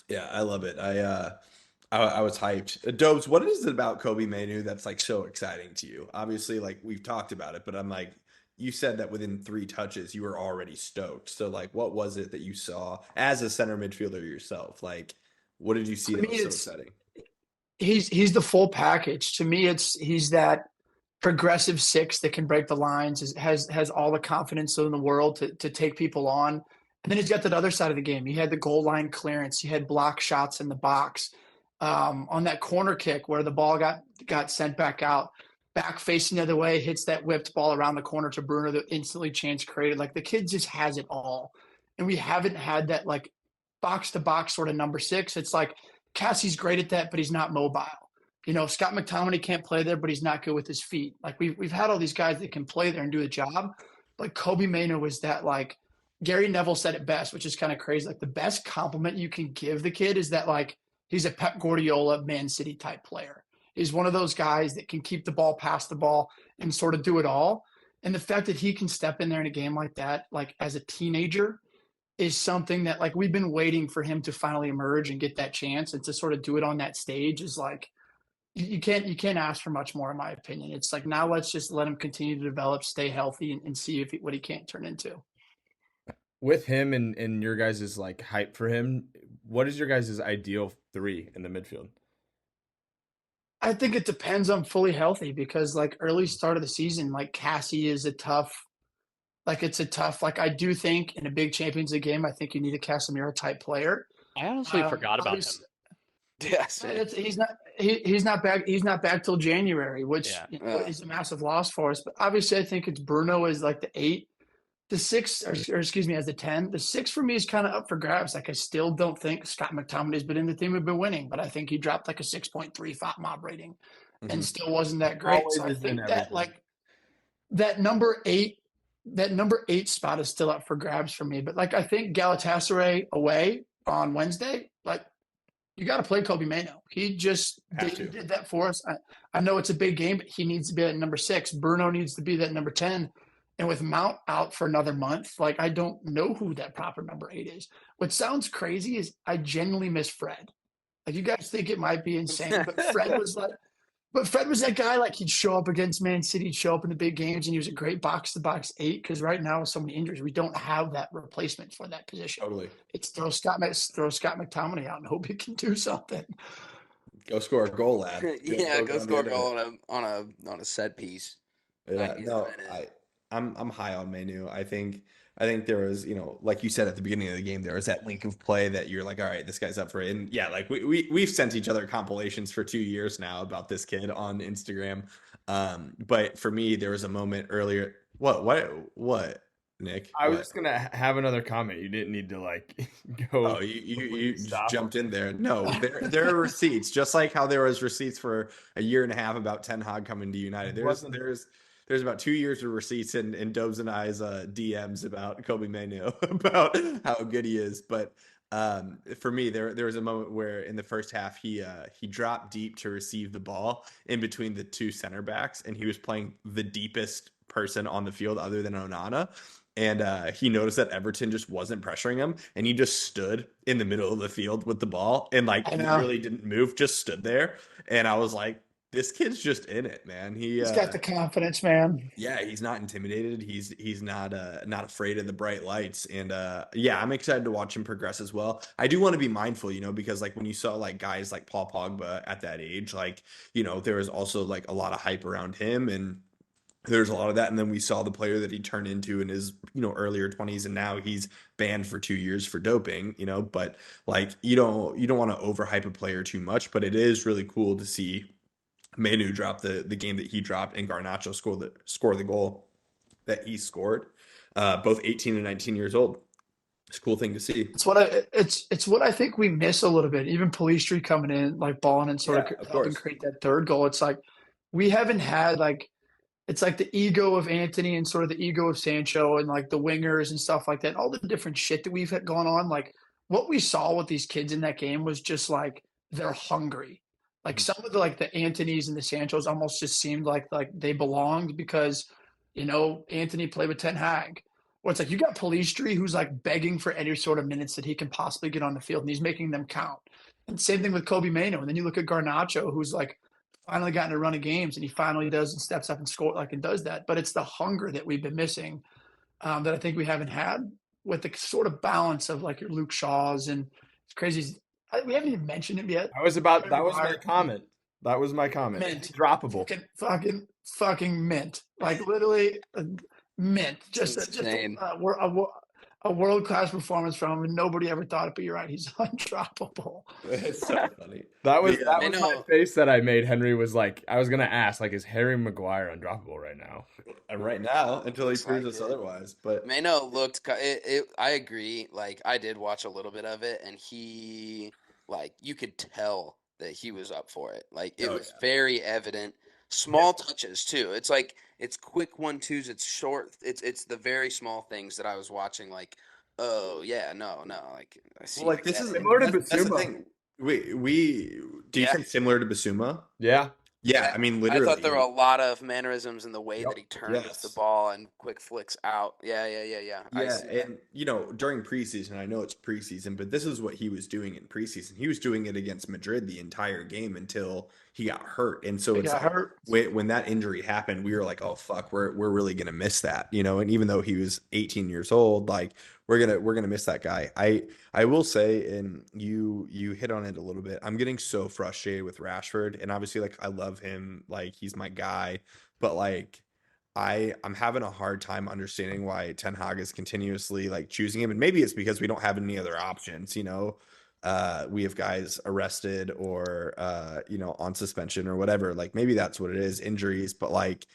Yeah, I love it. I was hyped. Dobes, what is it about Kobe Manu that's like so exciting to you? Obviously, like we've talked about it, but I'm like, you said that within 3 touches you were already stoked. So like, what was it that you saw as a center midfielder yourself? Like, what did you see To that me, was so it's exciting? he's the full package. To me, he's that progressive six that can break the lines, has all the confidence in the world to take people on. And then he's got that other side of the game. He had the goal line clearance. He had block shots in the box. On that corner kick where the ball got sent back out, back facing the other way, hits that whipped ball around the corner to Bruno that instantly chance created. Like the kid just has it all. And we haven't had that like box to box sort of number six. It's like Cassie's great at that, but he's not mobile. You know, Scott McTominay can't play there, but he's not good with his feet. Like we've had all these guys that can play there and do a job. But Kobe Mano was that, like Gary Neville said it best, which is kind of crazy. Like the best compliment you can give the kid is that like he's a Pep Guardiola Man City type player. He's one of those guys that can keep the ball, pass the ball, and sort of do it all. And the fact that he can step in there in a game like that, like as a teenager, is something that like we've been waiting for him to finally emerge and get that chance, and to sort of do it on that stage is like you can't ask for much more, in my opinion. It's like now let's just let him continue to develop, stay healthy, and see if what he can't turn into. With him and your guys' like hype for him, what is your guys' ideal 3 in the midfield? I think it depends on fully healthy, because like early start of the season, like Cassie is a tough, like I do think in a big Champions League game, I think you need a Casemiro type player. I honestly forgot about him. Yes. He's not back. He's not back till January, which Yeah. is a massive loss for us. But obviously, I think it's Bruno as like the 8, the 6, or excuse me, as the 10. The 6 for me is kind of up for grabs. Like I still don't think Scott McTominay's been in the team we've been winning, but I think he dropped like a 6.3 FOP mob rating, and still wasn't that great. Always So I is in think that everything. like that number 8. That number 8 spot is still up for grabs for me. But like I think Galatasaray away on Wednesday, like you got to play Kobe Mano. He just did that for us. I know it's a big game, but he needs to be at number 6. Bruno needs to be that number 10. And with Mount out for another month, like I don't know who that proper number 8 is. What sounds crazy is I genuinely miss Fred. Like you guys think it might be insane, but Fred was that guy, like he'd show up against Man City, he'd show up in the big games, and he was a great box-to-box 8, because right now with so many injuries, we don't have that replacement for that position. Totally. It's throw Scott McTominay out and hope he can do something. Go score a goal, lad. Go score a goal on a set piece. Yeah, no, I'm high on Manu. I think there was, like you said at the beginning of the game, there was that link of play that you're like, all right, this guy's up for it. And yeah, like we've sent each other compilations for 2 years now about this kid on Instagram. But for me, there was a moment earlier. What, Nick? I was just gonna have another comment. You didn't need to like go. Oh, you just jumped in there. No, there are receipts, just like how there was receipts for a year and a half about Ten Hag coming to United. There's about 2 years of receipts in Dobes and I's DMs about Kobe Manu, about how good he is. But for me, there was a moment where in the first half he dropped deep to receive the ball in between the 2 center backs, and he was playing the deepest person on the field other than Onana. And he noticed that Everton just wasn't pressuring him, and he just stood in the middle of the field with the ball, and like he really didn't move, just stood there. And I was like, this kid's just in it, man. He's got the confidence, man. Yeah, he's not intimidated. He's not afraid of the bright lights. And yeah, I'm excited to watch him progress as well. I do want to be mindful, because like when you saw like guys like Paul Pogba at that age, like, there was also like a lot of hype around him, and there's a lot of that. And then we saw the player that he turned into in his, earlier 20s, and now he's banned for 2 years for doping, but like you don't want to overhype a player too much, but it is really cool to see Manu dropped the game that he dropped, and Garnacho score the goal that he scored. Both 18 and 19 years old. It's a cool thing to see. It's what I think we miss a little bit. Even Pellistri coming in, like balling and sort of helping create that third goal. It's like we haven't had like, it's like the ego of Anthony and sort of the ego of Sancho and like the wingers and stuff like that. All the different shit that we've had going on. Like what we saw with these kids in that game was just like they're hungry. Like some of the Antonys and the Sanchos almost just seemed like they belonged because, Anthony played with Ten Hag. Where it's like you got Pellistri who's like begging for any sort of minutes that he can possibly get on the field, and he's making them count. And same thing with Kobe Mano. And then you look at Garnacho, who's like finally gotten a run of games, and he finally does and steps up and score and does that. But it's the hunger that we've been missing that I think we haven't had with the sort of balance of like your Luke Shaws, and it's crazy. We haven't even mentioned him yet. That was my comment. That was my comment. Mint. Droppable. Fucking mint. Like literally mint. Just a world-class performance from him, and nobody ever thought it, but you're right. He's undroppable. It's so funny. That was my face that I made. Henry was like, I was going to ask, like, is Harry Maguire undroppable right now? And right now, until he proves us otherwise. But Mano looked. I agree. Like, I did watch a little bit of it, and he, like, you could tell that he was up for it. Like, it was very evident. Small touches too. It's like it's quick 1-2s. It's short. It's the very small things that I was watching. Like, oh yeah, no. Like I see. Well, like this is similar to that's the Bissouma. thing. Do you think similar to Basuma? Yeah. Yeah, I mean, literally. I thought there were a lot of mannerisms in the way that he turned with the ball and quick flicks out. Yeah. Yeah, and during preseason, I know it's preseason, but this is what he was doing in preseason. He was doing it against Madrid the entire game until he got hurt, and so it's like, when that injury happened, we were like, "Oh fuck, we're really gonna miss that," And even though he was 18 years old, like we're gonna miss that guy. I will say, and you hit on it a little bit. I'm getting so frustrated with Rashford, and obviously, like I love him, like he's my guy, but like. I'm having a hard time understanding why Ten Hag is continuously like choosing him, and maybe it's because we don't have any other options. We have guys arrested or on suspension or whatever. Like maybe that's what it is, injuries. But like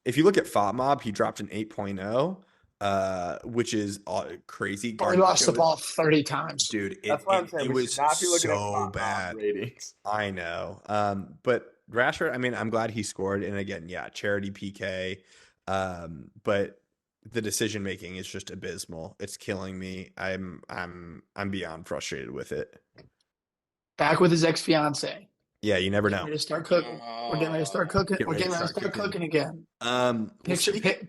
if you look at FOTMOB, he dropped an 8.0, which is crazy. He lost the ball 30 times, dude. That's what I'm saying. It was so bad. Ratings. I know, but. Rashford, I mean, I'm glad he scored, and again, charity PK, but the decision making is just abysmal. It's killing me. I'm beyond frustrated with it. Back with his ex-fiance. Yeah, you never know. We're getting ready to start cooking. We're getting ready to start cooking again.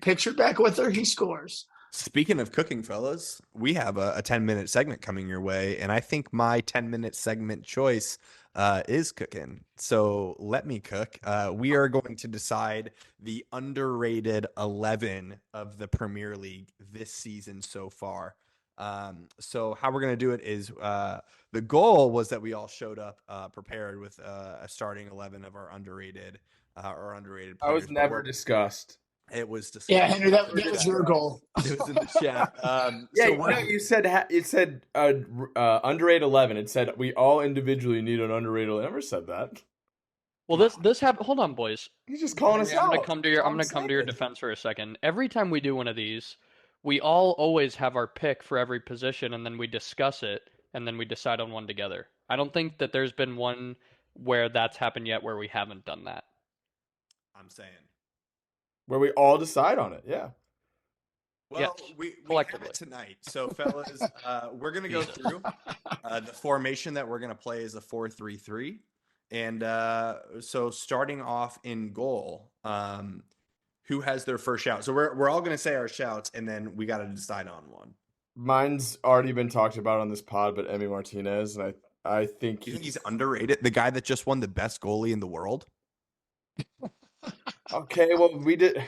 Picture back with her. He scores. Speaking of cooking, fellas, we have a 10-minute segment coming your way, and I think my 10-minute segment choice is cooking. So let me cook. We are going to decide the underrated 11 of the Premier League this season so far. So how we're going to do it is the goal was that we all showed up prepared with a starting 11 of our underrated players. I was never discussed. It was discussed. Yeah, Henry, that was your goal. It was in the chat. You said underrated 11. It said we all individually need an underrated. I never said that. Well, this happened. Hold on, boys. He's just calling us out. I'm gonna come to your defense for a second. Every time we do one of these, we all always have our pick for every position, and then we discuss it, and then we decide on one together. I don't think that there's been one where that's happened yet where we haven't done that. I'm saying. Where we all decide on it, yeah. Well, we have it tonight. So, fellas, we're going to go through the formation that we're going to play is a 4-3-3. And so starting off in goal, who has their first shout? So we're all going to say our shouts, and then we got to decide on one. Mine's already been talked about on this pod, but Emi Martinez, and I think he's underrated. The guy that just won the best goalie in the world. Okay, well, we did.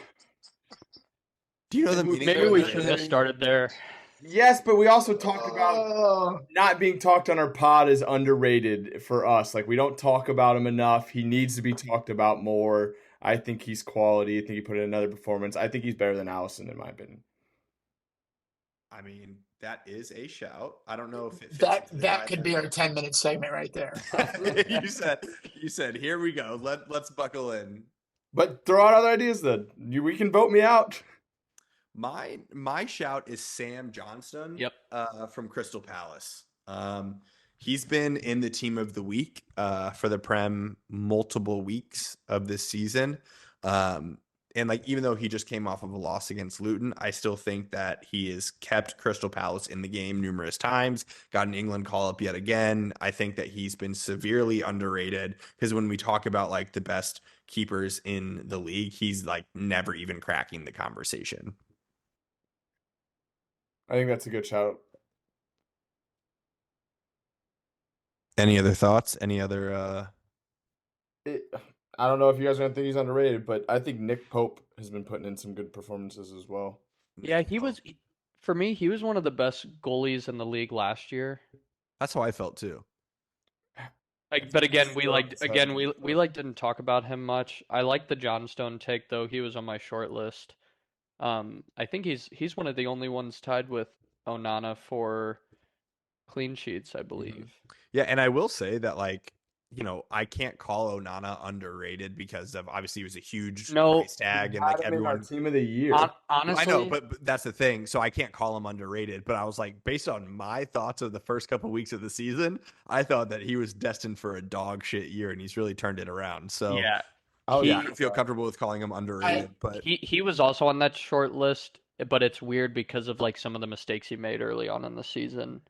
Do you know the meaning? Maybe we shouldn't have started there. Yes, but we also talked about not being talked on our pod is underrated for us. Like, we don't talk about him enough. He needs to be talked about more. I think he's quality. I think he put in another performance. I think he's better than Allison, in my opinion. I mean, that is a shout. I don't know if it fits that could be our 10-minute segment right there. you said, here we go. Let's buckle in. But throw out other ideas then. We can vote me out. My shout is Sam Johnston. Yep. From Crystal Palace. He's been in the team of the week for the Prem multiple weeks of this season. And like, even though he just came off of a loss against Luton, I still think that he has kept Crystal Palace in the game numerous times, got an England call up yet again. I think that he's been severely underrated because when we talk about like the best keepers in the league, he's like never even cracking the conversation. I think that's a good shout. Any other thoughts? Any other I don't know if you guys are gonna think he's underrated, but I think Nick Pope has been putting in some good performances as well. Yeah, for me, he was one of the best goalies in the league last year. That's how I felt too. But again, we didn't talk about him much. I like the Johnstone take though. He was on my short list. I think he's one of the only ones tied with Onana for clean sheets, I believe. Yeah, and I will say that like, I can't call Onana underrated because of obviously he was a huge price tag and like everyone team of the year. Honestly, I know, but that's the thing. So I can't call him underrated. But I was like, based on my thoughts of the first couple weeks of the season, I thought that he was destined for a dog shit year, and he's really turned it around. So yeah, I don't feel comfortable with calling him underrated. But he was also on that short list. But it's weird because of like some of the mistakes he made early on in the season.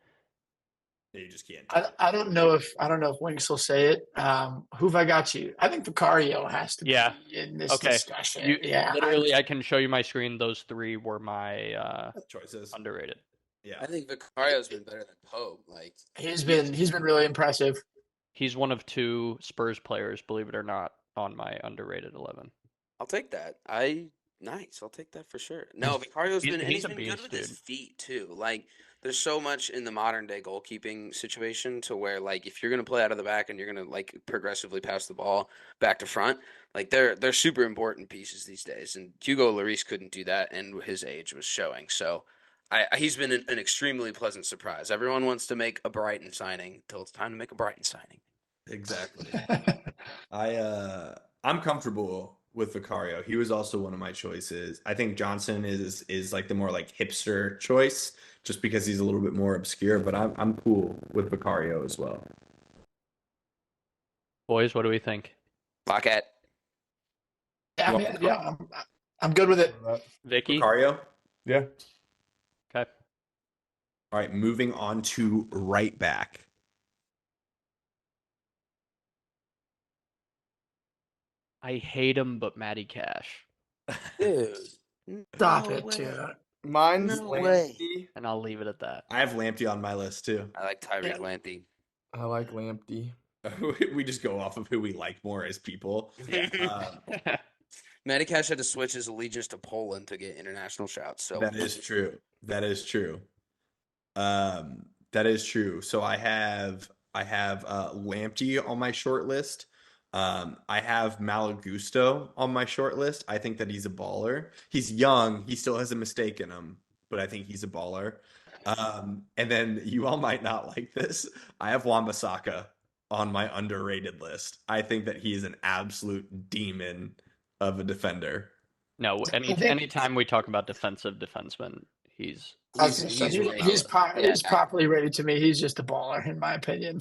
you just can't. I don't know if Winks will say it. Who have I got you? I think Vicario has to be in this discussion. Literally, I can show you my screen. Those three were my choices. Underrated. Yeah, I think Vicario's been better than Pope. Like he's been really impressive. He's one of 2 Spurs players, believe it or not, on my underrated 11. I'll take that. Nice. I'll take that for sure. No, Vicario's been good with his feet too. Like there's so much in the modern day goalkeeping situation to where like if you're gonna play out of the back and you're gonna like progressively pass the ball back to front, like they're super important pieces these days. And Hugo Lloris couldn't do that, and his age was showing. So he's been an extremely pleasant surprise. Everyone wants to make a Brighton signing till it's time to make a Brighton signing. Exactly. I'm comfortable with Vicario. He was also one of my choices. I think Johnson is like the more like hipster choice, just because he's a little bit more obscure. But I'm cool with Vicario as well. Boys, what do we think? Lockett. Yeah, I'm good with it. Vicky? Vicario? Yeah. Okay. All right, moving on to right back. I hate him, but Matty Cash. Dude. Stop it, dude. Mine's Lamptey. And I'll leave it at that. I have Lamptey on my list too. I like Tyreek Lamptey. I like Lamptey. We just go off of who we like more as people. Matty Cash had to switch his allegiance to Poland to get international shouts. So that is true. That is true. So I have Lamptey on my short list. I have Malagusto on my short list. I think that he's a baller. He's young. He still has a mistake in him, but I think he's a baller. And then you all might not like this. I have Wan-Bissaka on my underrated list. I think that he is an absolute demon of a defender. No, anytime we talk about defensive defensemen, he's properly rated to me. He's just a baller, in my opinion.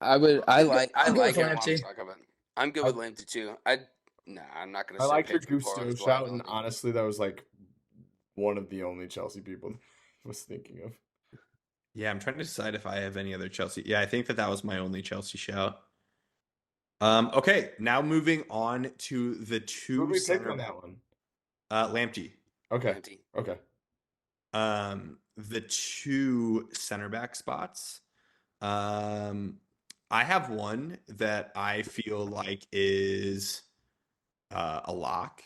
I like Lamptey. I'm good with Lamptey too. I'm not gonna. I like your Gusto shout, and honestly, that was like one of the only Chelsea people I was thinking of. Yeah, I'm trying to decide if I have any other Chelsea. Yeah, I think that was my only Chelsea shout. Okay, now moving on to the 2 Who did we pick center on back. that one? Lamptey. Okay. Lamptey. Okay. The 2 center back spots. I have one that I feel like is a lock.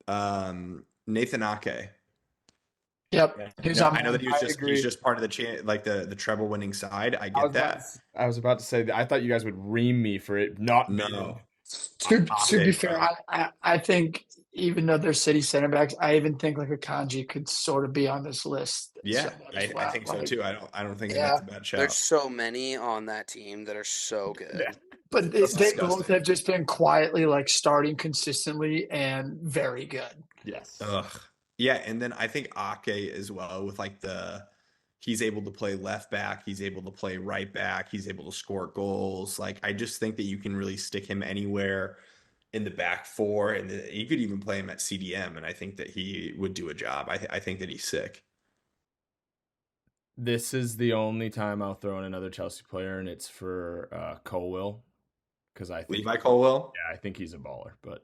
Nathan Ake. Yep. I know that he's just part of the treble winning side. I get that. I was about to say that I thought you guys would ream me for it not No. To be fair, I think even though they're City center backs, I even think like a Kanji could sort of be on this list. Yeah, I think so too. I don't think that's a bad shout. There's so many on that team that are so good. Yeah. But they both have just been quietly like starting consistently and very good. Yes. Ugh. Yeah, and then I think Ake as well with like he's able to play left back, he's able to play right back, he's able to score goals. Like I just think that you can really stick him anywhere in the back four, and you could even play him at CDM, and I think that he would do a job. I think that he's sick. This is the only time I'll throw in another Chelsea player, and it's for Colwill, because I think Levi Colwill. Yeah, I think he's a baller, but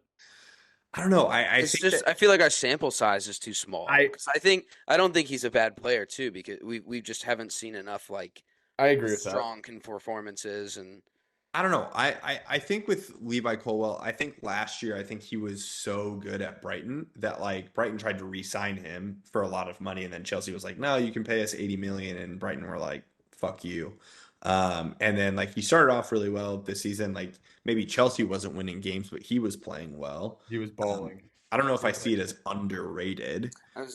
I don't know. I It's think just that, I feel like our sample size is too small. Because I don't think he's a bad player too, because we just haven't seen enough like I agree with that. strong performances and I don't know. I think with Levi Colwill, I think last year, I think he was so good at Brighton that like Brighton tried to re-sign him for a lot of money, and then Chelsea was like, no, you can pay us 80 million, and Brighton were like, fuck you. And then like he started off really well this season. Like maybe Chelsea wasn't winning games, but he was playing well. He was balling. I don't know if I see it as underrated.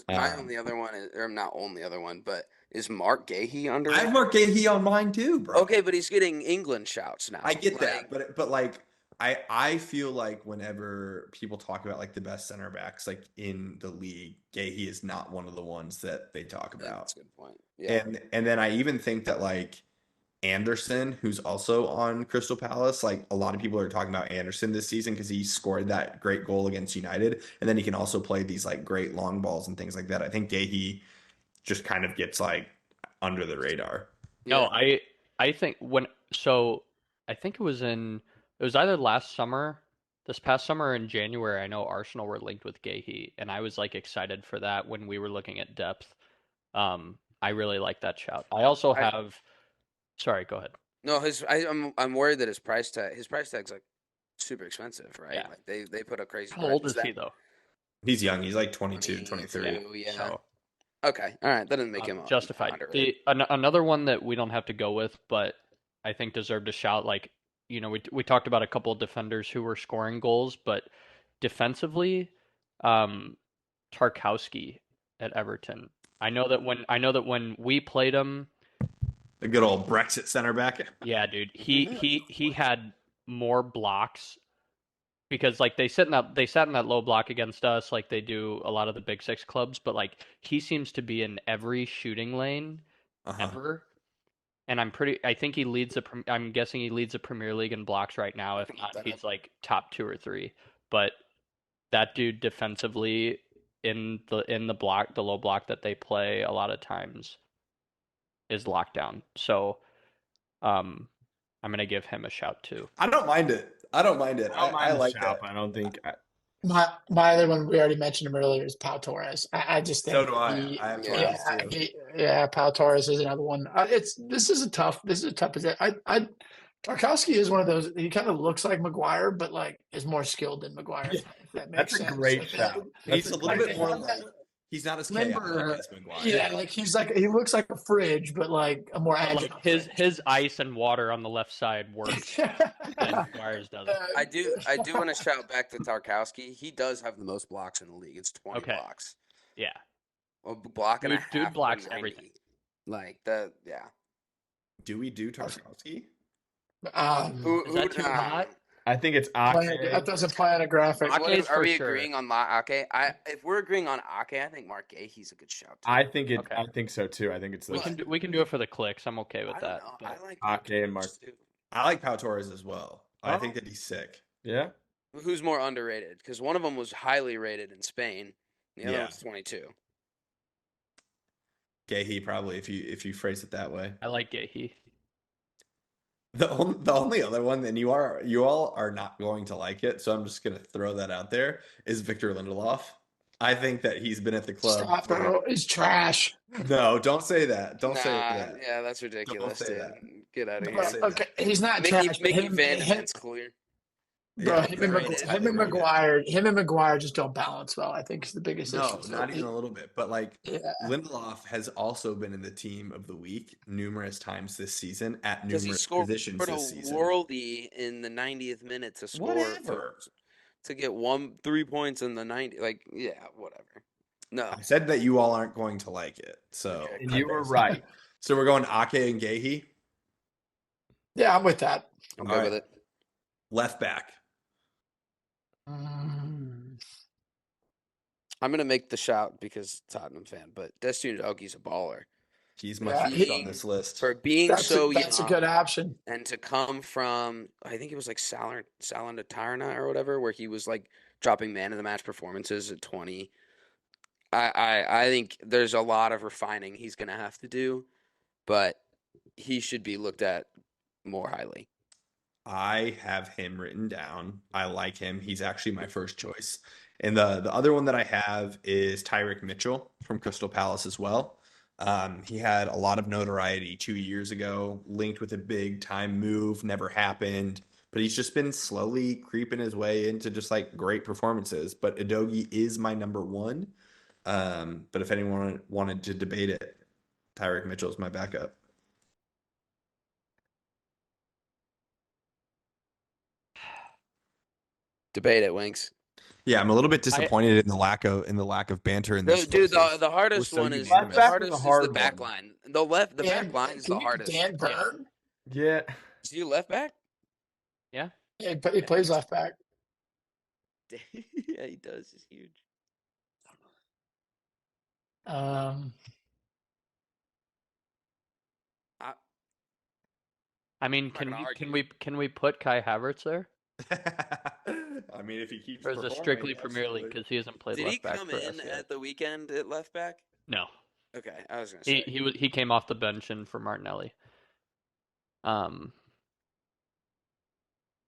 my only other one is, or not only other one, but is Mark Gahey under? I have Mark Gahey on mine too, bro. Okay, but he's getting England shouts now. I get that, but like I feel like whenever people talk about like the best center backs like in the league, Gahey is not one of the ones that they talk about. That's a good point. Yeah, And then I even think that like Anderson, who's also on Crystal Palace, like a lot of people are talking about Anderson this season because he scored that great goal against United, and then he can also play these like great long balls and things like that. I think Gahey just kind of gets like under the radar. No, I think I think it was either this past summer or in January. I know Arsenal were linked with Gahey, and I was like excited for that when we were looking at depth. I really like that shout. I also have. Sorry, go ahead. No, I'm worried that his price tag's like super expensive, right? Yeah. Like they put a crazy. How old is he though? He's young. He's like 22, 23. Yeah. So, Okay. All right. That doesn't make him justified. underrated. Another one that we don't have to go with, but I think deserved a shout. Like, you know, we talked about a couple of defenders who were scoring goals, but defensively, Tarkowski at Everton. I know that when we played him, The good old Brexit center back. yeah, dude, he had more blocks because like they sat in that low block against us like they do a lot of the big six clubs, but like he seems to be in every shooting lane ever. And I think I'm guessing he leads the Premier League in blocks right now. If not, he's like top 2 or 3. But that dude defensively in the low block that they play a lot of times is locked down. So I'm gonna give him a shout too. I don't mind it. I like that. I don't think. My other one, we already mentioned him earlier, is Pau Torres. I just think So do I. I have Torres too. Pau Torres is another one. This is a tough position. Tarkowski is one of those. He kind of looks like Maguire, but like is more skilled than Maguire. Yeah. If that makes sense. That's a great Like, shout. He's a little bit more like- like he's not as chaotic as Maguire. Yeah, like he looks like a fridge, but like a more agile. Like his ice and water on the left side works and Maguire's doesn't. I do want to shout back to Tarkowski. He does have the most blocks in the league. It's 20 blocks. Yeah. A block and a half. Dude blocks per 90. everything. Like that. Yeah. Do we do Tarkowski? Is that too hot? I think it's Ake. That doesn't play on a graphic. Ake's Are for we sure. agreeing on Ake? If we're agreeing on Ake, I think Mark Gahey's a good shout. Too. I think it. Okay. I think so too. I think it's. We can do it for the clicks. I'm okay with I that. don't know. but- I like Ake and Mark. too. I like Pau Torres as well. I Oh. think that he's sick. Yeah. Who's more underrated? Because one of them was highly rated in Spain. The other Yeah. one's 22. Gahey probably if you phrase it that way. I like Gahey. The only other one, and you all are not going to like it, so I'm just gonna throw that out there, is Victor Lindelof. I think that he's been at the club. Stop, bro. It's trash. No, don't say that. Don't say that. Yeah, that's ridiculous. say Dude. that. Get out of Don't here. say that. Okay, he's not trash. Making Van Hens clear. Bro, Yeah, him very and Maguire just don't balance well. I think is the biggest No, issue. not even a little bit. But like Yeah. Lindelof has also been in the team of the week numerous times this season at Because he numerous scored positions a this season. worldie in the 90th minute to score Whatever. to get 3 points in the 90. Like, yeah, whatever. No, I said that you all aren't going to like it. So And you were right. So we're going Ake and Gahey. Yeah, I'm with that. I'm All good right. with it. Left back. Mm. I'm gonna make the shout because Tottenham fan, but Destiny Udogi's a baller. He's my Yeah, first on this list. For being that's so a young good option. and to come from, I think it was like Salernitana or whatever, where he was like dropping man of the match performances at 20. I think there's a lot of refining he's going to have to do, but he should be looked at more highly. I have him written down. I like him. He's actually my first choice. And the other one that I have is Tyrick Mitchell from Crystal Palace as well. He had a lot of notoriety 2 years ago, linked with a big time move, never happened. But he's just been slowly creeping his way into just like great performances. But Udogie is my number one. But if anyone wanted to debate it, Tyrick Mitchell is my backup. Debate it, Winks. Yeah, I'm a little bit disappointed in the lack of banter in this. Dude, the hardest so one is unanimous. the Left back hardest was is a hard the back one. line. The back line is the Can you- hardest. Dan Burn? Yeah. Is you left back? Yeah. Yeah, but he plays left back. Yeah, he does. He's huge. I mean, not gonna can we put Kai Havertz there? I mean, if he keeps Or is it performing, strictly Premier League absolutely. because he hasn't played Did he left back come for in us yet? at the weekend at left back? No. Okay, I was gonna say. He came off the bench in for Martinelli. All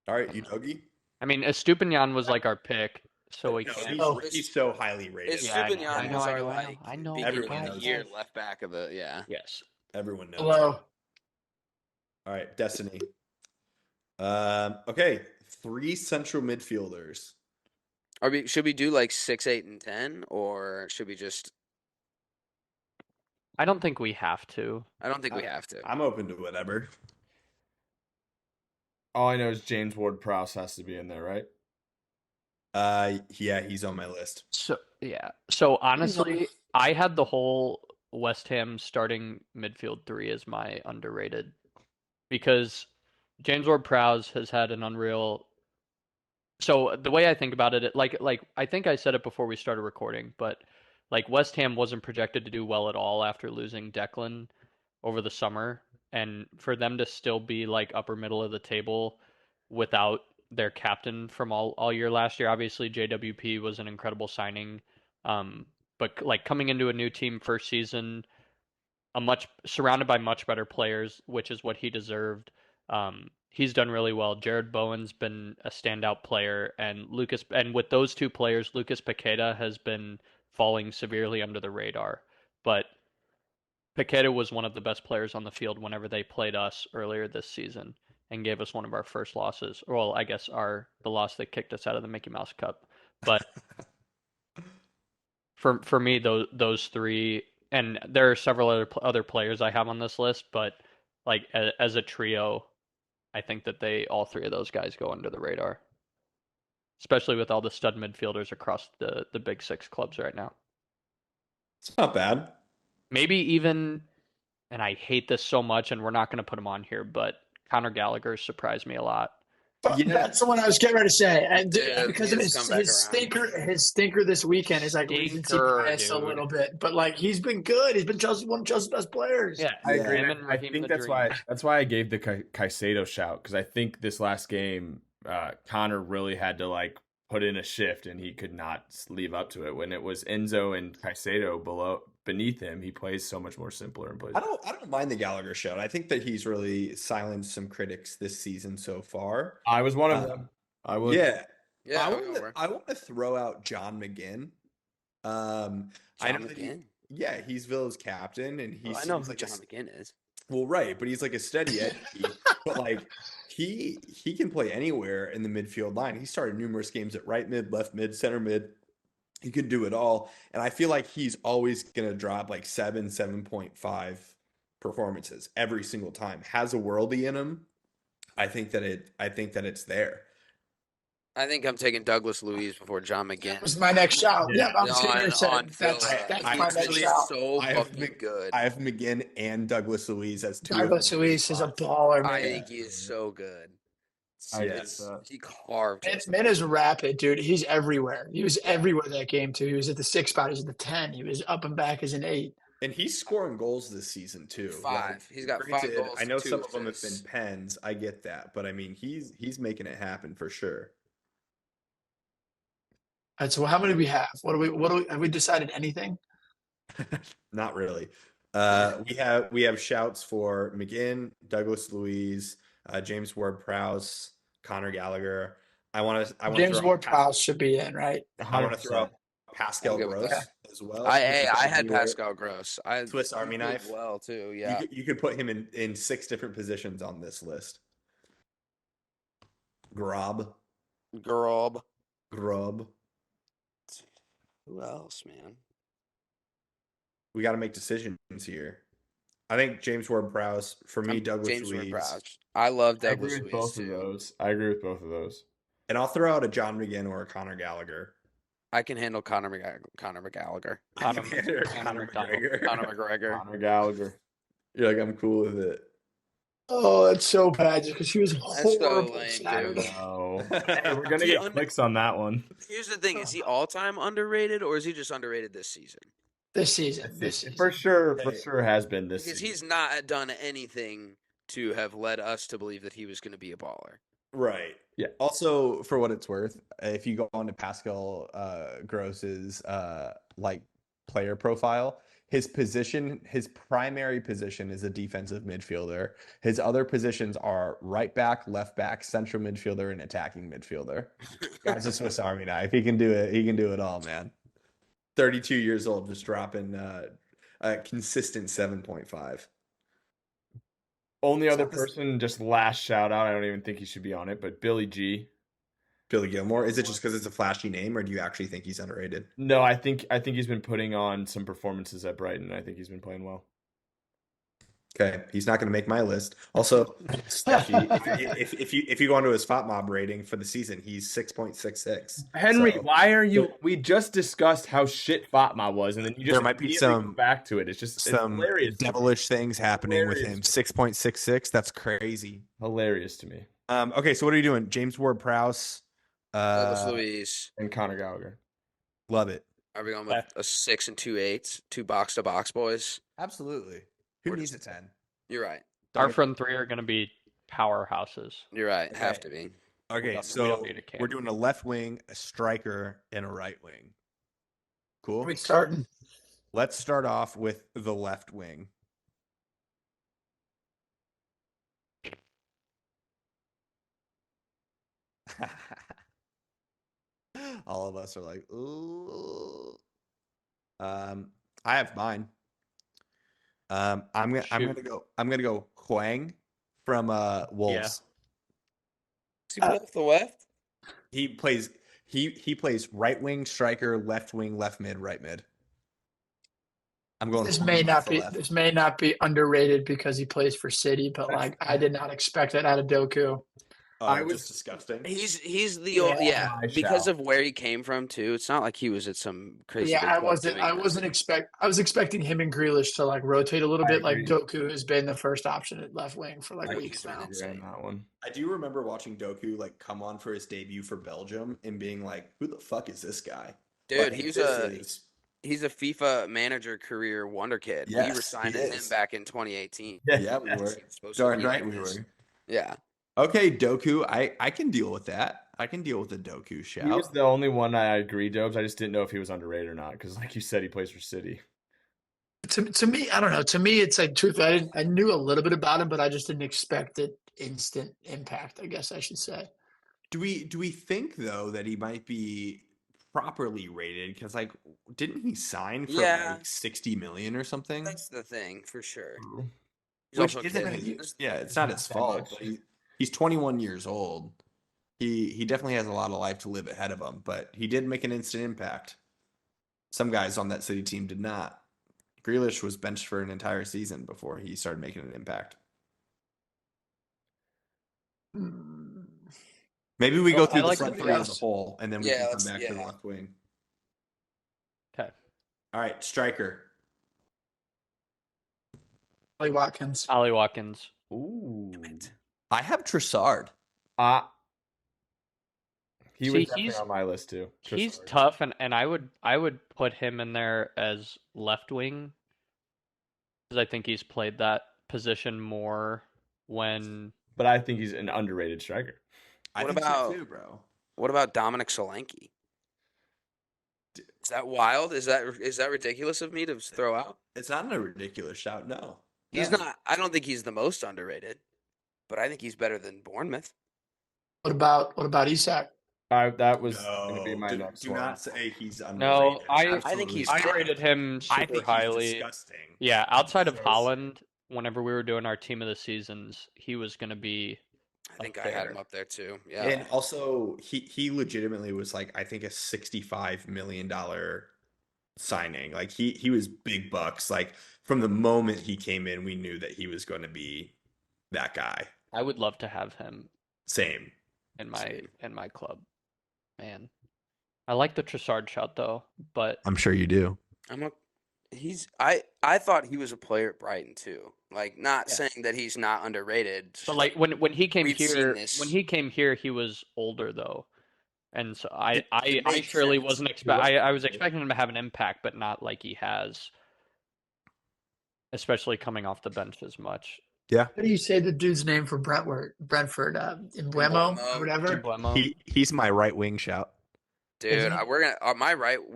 right, Udogie. I mean, Estupinian was like our pick, so we No, can't. he's so highly rated. Is Yeah, I know, Stupinian I know, was I our know, like I know. beginning Everyone of the knows year that. left back of the Yes. Everyone knows. Hello. All right, Destiny. Okay, 3 central midfielders. Should we do like 6, 8, and 10, or should we just? I don't think we have to. I don't think we have to. I'm open to whatever. All I know is James Ward-Prowse has to be in there, right? Yeah, he's on my list. So yeah. So honestly, I had the whole West Ham starting midfield 3 as my underrated because James Ward-Prowse has had an unreal. So the way I think about it, like I think I said it before we started recording, but like West Ham wasn't projected to do well at all after losing Declan over the summer, and for them to still be like upper middle of the table without their captain from all year last year. Obviously, JWP was an incredible signing, but like coming into a new team first season, surrounded by much better players, which is what he deserved. He's done really well. Jared Bowen's been a standout player, and with those two players, Lucas Paqueta has been falling severely under the radar. But Paqueta was one of the best players on the field whenever they played us earlier this season and gave us one of our first losses. Well, I guess the loss that kicked us out of the Mickey Mouse Cup. But for me, those 3, and there are several other players I have on this list, but like as a trio, I think that all 3 of those guys go under the radar, especially with all the stud midfielders across the big 6 clubs right now. It's not bad. Maybe even, and I hate this so much, and we're not going to put him on here, but Conor Gallagher surprised me a lot. But Yeah. that's the one I was getting ready to say. And Yeah, because of he's come back around. his stinker this weekend is like recency bias a dude. little bit. But like he's been good. He's been one of Chelsea's best players. Yeah, I agree. him and and I Raheem think the that's Dream. why I gave the Caicedo shout, because I think this last game, Connor really had to like put in a shift, and he could not leave up to it. When it was Enzo and Caicedo beneath him, he plays so much more simpler and plays. I don't mind the Gallagher shout. I think that he's really silenced some critics this season so far. I was one of them. I was. Yeah. Yeah, I want to throw out John McGinn. I know that McGinn. he's Villa's captain, and he I know seems who like John McGinn is. well, right, but he's like a steady Eddie. But like he can play anywhere in the midfield line. He started numerous games at right mid, left mid, center mid. He could do it all, and I feel like he's always gonna drop like 7.5 performances every single time. Has a worldie in him. I think that it's there. I think I'm taking Douglas Luiz before John McGinn. That was my next shout. Yeah, I'm just going to say on that's Villa. my next He's shout. so I have fucking good. I have McGinn and Douglas Luiz as 2. Douglas Luiz is a baller, man. I think he is so good. He carved. Man is rapid, dude. He's everywhere. He was everywhere that game too. He was at the 6 spot. He was at the 10. He was up and back as an 8. And he's scoring goals this season too. 5. He's got 5 Granted, goals. I know and 2 some of them have been assists. pens. I get that, but I mean, he's making it happen for sure. All right, so how many do we have? Have we decided anything? Not really. We have shouts for McGinn, Douglas Luiz, James Ward-Prowse, Connor Gallagher. I want to James throw Ward-Prowse should be in, right? I want to throw 100%. out Pascal I'm good with Gross that. as well. I Because had you were- Pascal Gross. Swiss Army he did knife. well too. Yeah. You could put him in 6 different positions on this list. Grub. Grob. Who else, man? We got to make decisions here. I think James Ward-Prowse, for me, Douglas James Luiz. Ward-Prowse. I love I agree Douglas with Luiz both too. of those. I agree with both of those. And I'll throw out a John McGinn or a Connor Gallagher. I can handle Conor McGallagher. Conor Conor McDonald. McGregor. Conor McGregor. Connor Gallagher. You're like, I'm cool with it. Oh, that's so bad just because he was so horrible lame, Saturday. dude. No. Hey, we're gonna get clicks on that one. Here's the thing: is he all-time underrated, or is he just underrated this season? This season. For sure has been this Because season. he's not done anything to have led us to believe that he was going to be a baller. Right. Yeah. Also, for what it's worth, if you go on to Pascal Gross's like player profile, his primary position is a defensive midfielder. His other positions are right back, left back, central midfielder, and attacking midfielder. Guy's a Swiss Army knife. He can do it. He can do it all, man. 32 years old, just dropping a consistent 7.5. Only other person, just last shout out. I don't even think he should be on it, but Billy G. Billy Gilmore. Is it just because it's a flashy name, or do you actually think he's underrated? No, I think he's been putting on some performances at Brighton. I think he's been playing well. Okay, he's not going to make my list. Also, Steffi, if you go onto his FOTMob rating for the season, he's 6.66. Henry, So- why are you? We just discussed how shit Fatma was, and then you just There might be immediately some- go back to it. It's just it's Some hilarious. to me. devilish things happening with him. Hilarious. 6.66. That's crazy. Hilarious to me. Okay, so what are you doing? James Ward-Prowse. Douglas Luiz. And Connor Gallagher. Love it. Are we going with a 6 and 2 8s? 2 box-to-box boys? Absolutely. Who We're needs just- a 10? You're right. Our front three are going to be powerhouses. You're right. Have Okay. to be. Okay, We don't so need a cam. we're doing a left wing, a striker, and a right wing. Cool. Are we starting? Let's start off with the left wing. All of us are like, ooh. I have mine. I'm gonna go Huang from Wolves. Is he play off the left? He plays right wing, striker, left wing, left mid, right mid. I'm going. This Huang may off not the be left. this may not be underrated because he plays for City, but like I did not expect that out of Doku. I was- just disgusting. He's the Yeah. because of where he came from too. It's not like he was at some crazy. Yeah, big I club wasn't. doing I that. wasn't I was expecting him and Grealish to like rotate a little I bit. Like agree. Doku has been the first option at left wing for like I weeks agree. now. Yeah, on that one. I do remember watching Doku like come on for his debut for Belgium and being like, "Who the fuck is this guy?" Dude, Like, he's this is- a FIFA manager career wonder kid. Yes, we were signing he him is. back in 2018. yeah, we were. He was supposed to Darn be right like we this. were. Yeah. Okay, Doku, I can deal with that. I can deal with the Doku shout. He was the only one I agree, Dobes. I just didn't know if he was underrated or not because, like you said, he plays for City. To me, I don't know. To me, it's like truthfully, I knew a little bit about him, but I just didn't expect it instant impact. I guess I should say. Do we think though that he might be properly rated? Because like, didn't he sign for Yeah. like 60 million or something? That's the thing for sure. He's Which also a isn't kid. yeah, it's not his that fault. much. But he's 21 years old. He definitely has a lot of life to live ahead of him, but he did make an instant impact. Some guys on that City team did not. Grealish was benched for an entire season before he started making an impact. Hmm. Maybe we go Well, I through the like front the three as a playoffs. whole, and then we Yeah, can come let's- back to the yeah. left wing. Okay. All right, striker. Ollie Watkins. Ollie Watkins. Ooh. I have Trossard. He See, was definitely he's- on my list too. He's Trossard. tough, and I would put him in there as left wing, because I think he's played that position more when. But I think he's an underrated striker. I What think so about- too, bro. What about Dominic Solanke? Is that wild? Is that ridiculous of me to throw out? It's not a ridiculous shout. No, He's No. not. I don't think he's the most underrated, but I think he's better than Bournemouth. What about Isak? That was going to be my do, next do one. not say he's underrated. No, I think Absolutely he's not. I rated him I super think highly. he's disgusting. Yeah, outside of Gross. Holland, whenever we were doing our team of the seasons, he was going to be. I think Up I had there. him up there too. Yeah. And also, he legitimately was like, I think a $65 million signing. Like he was big bucks. Like from the moment he came in, we knew that he was going to be that guy. I would love to have him Same. in Same. my club. Man, I like the Trossard shot though, but I'm sure you do. I thought he was a player at Brighton too. Like not Yeah. saying that he's not underrated. but like when he came We've seen here, this. when he came here, he was older though, and so It I makes surely sense. wasn't I was expecting him to have an impact, but not like he has, especially coming off the bench as much. How do you say the dude's name for Brentford? Embuemo Mbeumo. or whatever. Mbeumo. He's my right wing shout. Dude, Isn't he? we're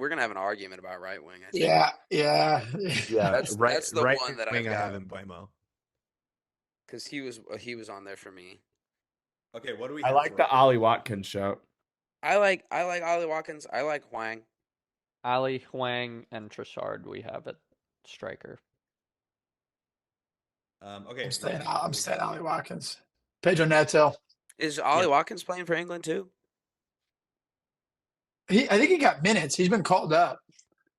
gonna have an argument about right wing. I think. Yeah. That's the one that wing I've I have got. in Buemo. Because he was on there for me. Okay, what do we? I have like for- the Ollie Watkins shout. I like Ollie Watkins. I like Hwang. Ali, Huang, and Trossard we have at striker. Okay, I'm staying Ollie Watkins. Pedro Neto. Is Ollie Watkins playing for England too? I think he got minutes. He's been called up.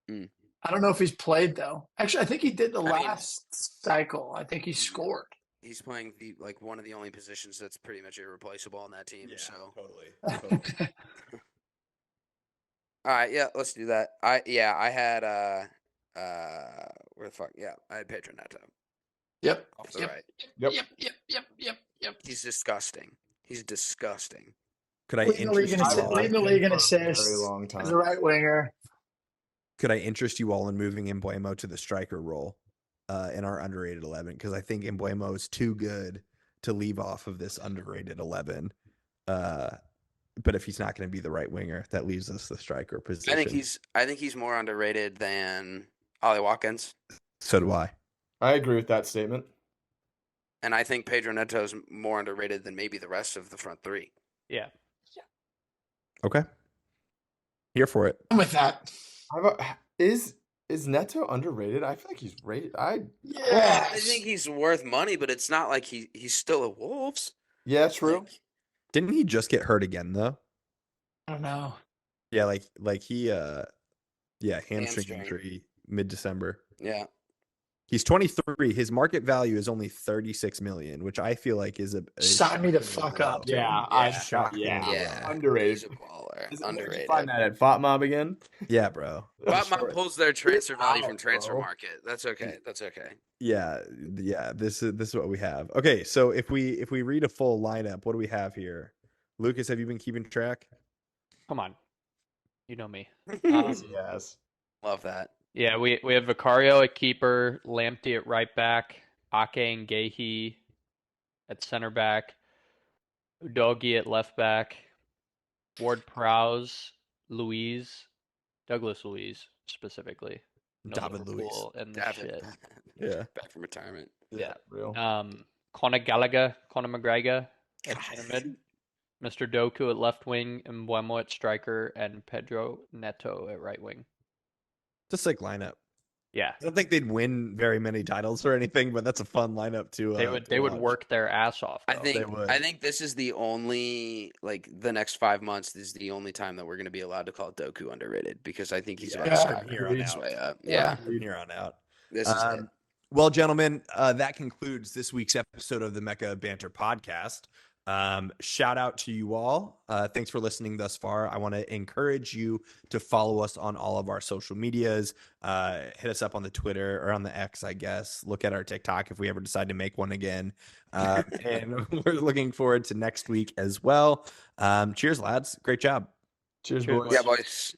Mm. I don't know if he's played though. Actually, I think he did the I mean- last cycle. I think he scored. He's playing one of the only positions that's pretty much irreplaceable on that team. Yeah, So totally. all right, yeah, let's do that. I had where the fuck? Yeah, I had Pedro Neto Yep. off the Yep. right. Yep. He's disgusting. He's disgusting. Could I Leading the league interest in you assi- all? leading the league in For a assists very long as time. a right winger. Could I interest you all in moving Embuemo to the striker role in our underrated 11? Because I think Embuemo is too good to leave off of this underrated 11. But if he's not going to be the right winger, that leaves us the striker position. I think he's more underrated than Ollie Watkins, So do I. I agree with that statement. and I think Pedro Neto's more underrated than maybe the rest of the front three. Yeah. Okay. Here for it. I'm with that. Is Neto underrated? I feel like he's rated. Yeah. I think he's worth money, but it's not like he's still at Wolves. Yeah, true. Like, Didn't he just get hurt again though? I don't know. Yeah, like he hamstring Hamstring. injury mid-December. yeah, He's 23. His market value is only 36 million, which I feel like is a Sign me the shockingly fuck low. up. Yeah, Yeah. Shockingly yeah. low. yeah, Underrated. He's a baller. Where'd you Underrated. find that at FOTMob again? Yeah, bro. Botman pulls their transfer value from out, transfer bro. market. That's okay. That's okay. Yeah. This is what we have. Okay, so if we read a full lineup, what do we have here? Lucas, have you been keeping track? Come on, you know me. Yes. Love that. Yeah, we have Vicario at keeper, Lamptey at right back, Ake and Gehi at center back, Udogie at left back, Ward-Prowse, Douglas Luiz specifically. No David Luiz. Liverpool and the shit. Yeah. Back from retirement. Yeah. Real. Conor Gallagher, Conor McGregor at center mid, Mr. Doku at left wing, and Mbeumo at striker, and Pedro Neto at right wing. It's a sick lineup. Yeah, I don't think they'd win very many titles or anything, but that's a fun lineup too. they would work their ass off. I though. think this is the only the next 5 months. This is the only time that we're going to be allowed to call Doku underrated because I think he's about to Yeah. start From here on his out. way up. Yeah, From here on out. this is it. Well, gentlemen, that concludes this week's episode of the Mecca Banter podcast. Shout out to you all. Thanks for listening thus far. I want to encourage you to follow us on all of our social medias. Hit us up on the Twitter or on the X, I guess. Look at our TikTok if we ever decide to make one again. And we're looking forward to next week as well. Cheers, lads. Great job. Cheers, Cheers, boys. Yeah, boys.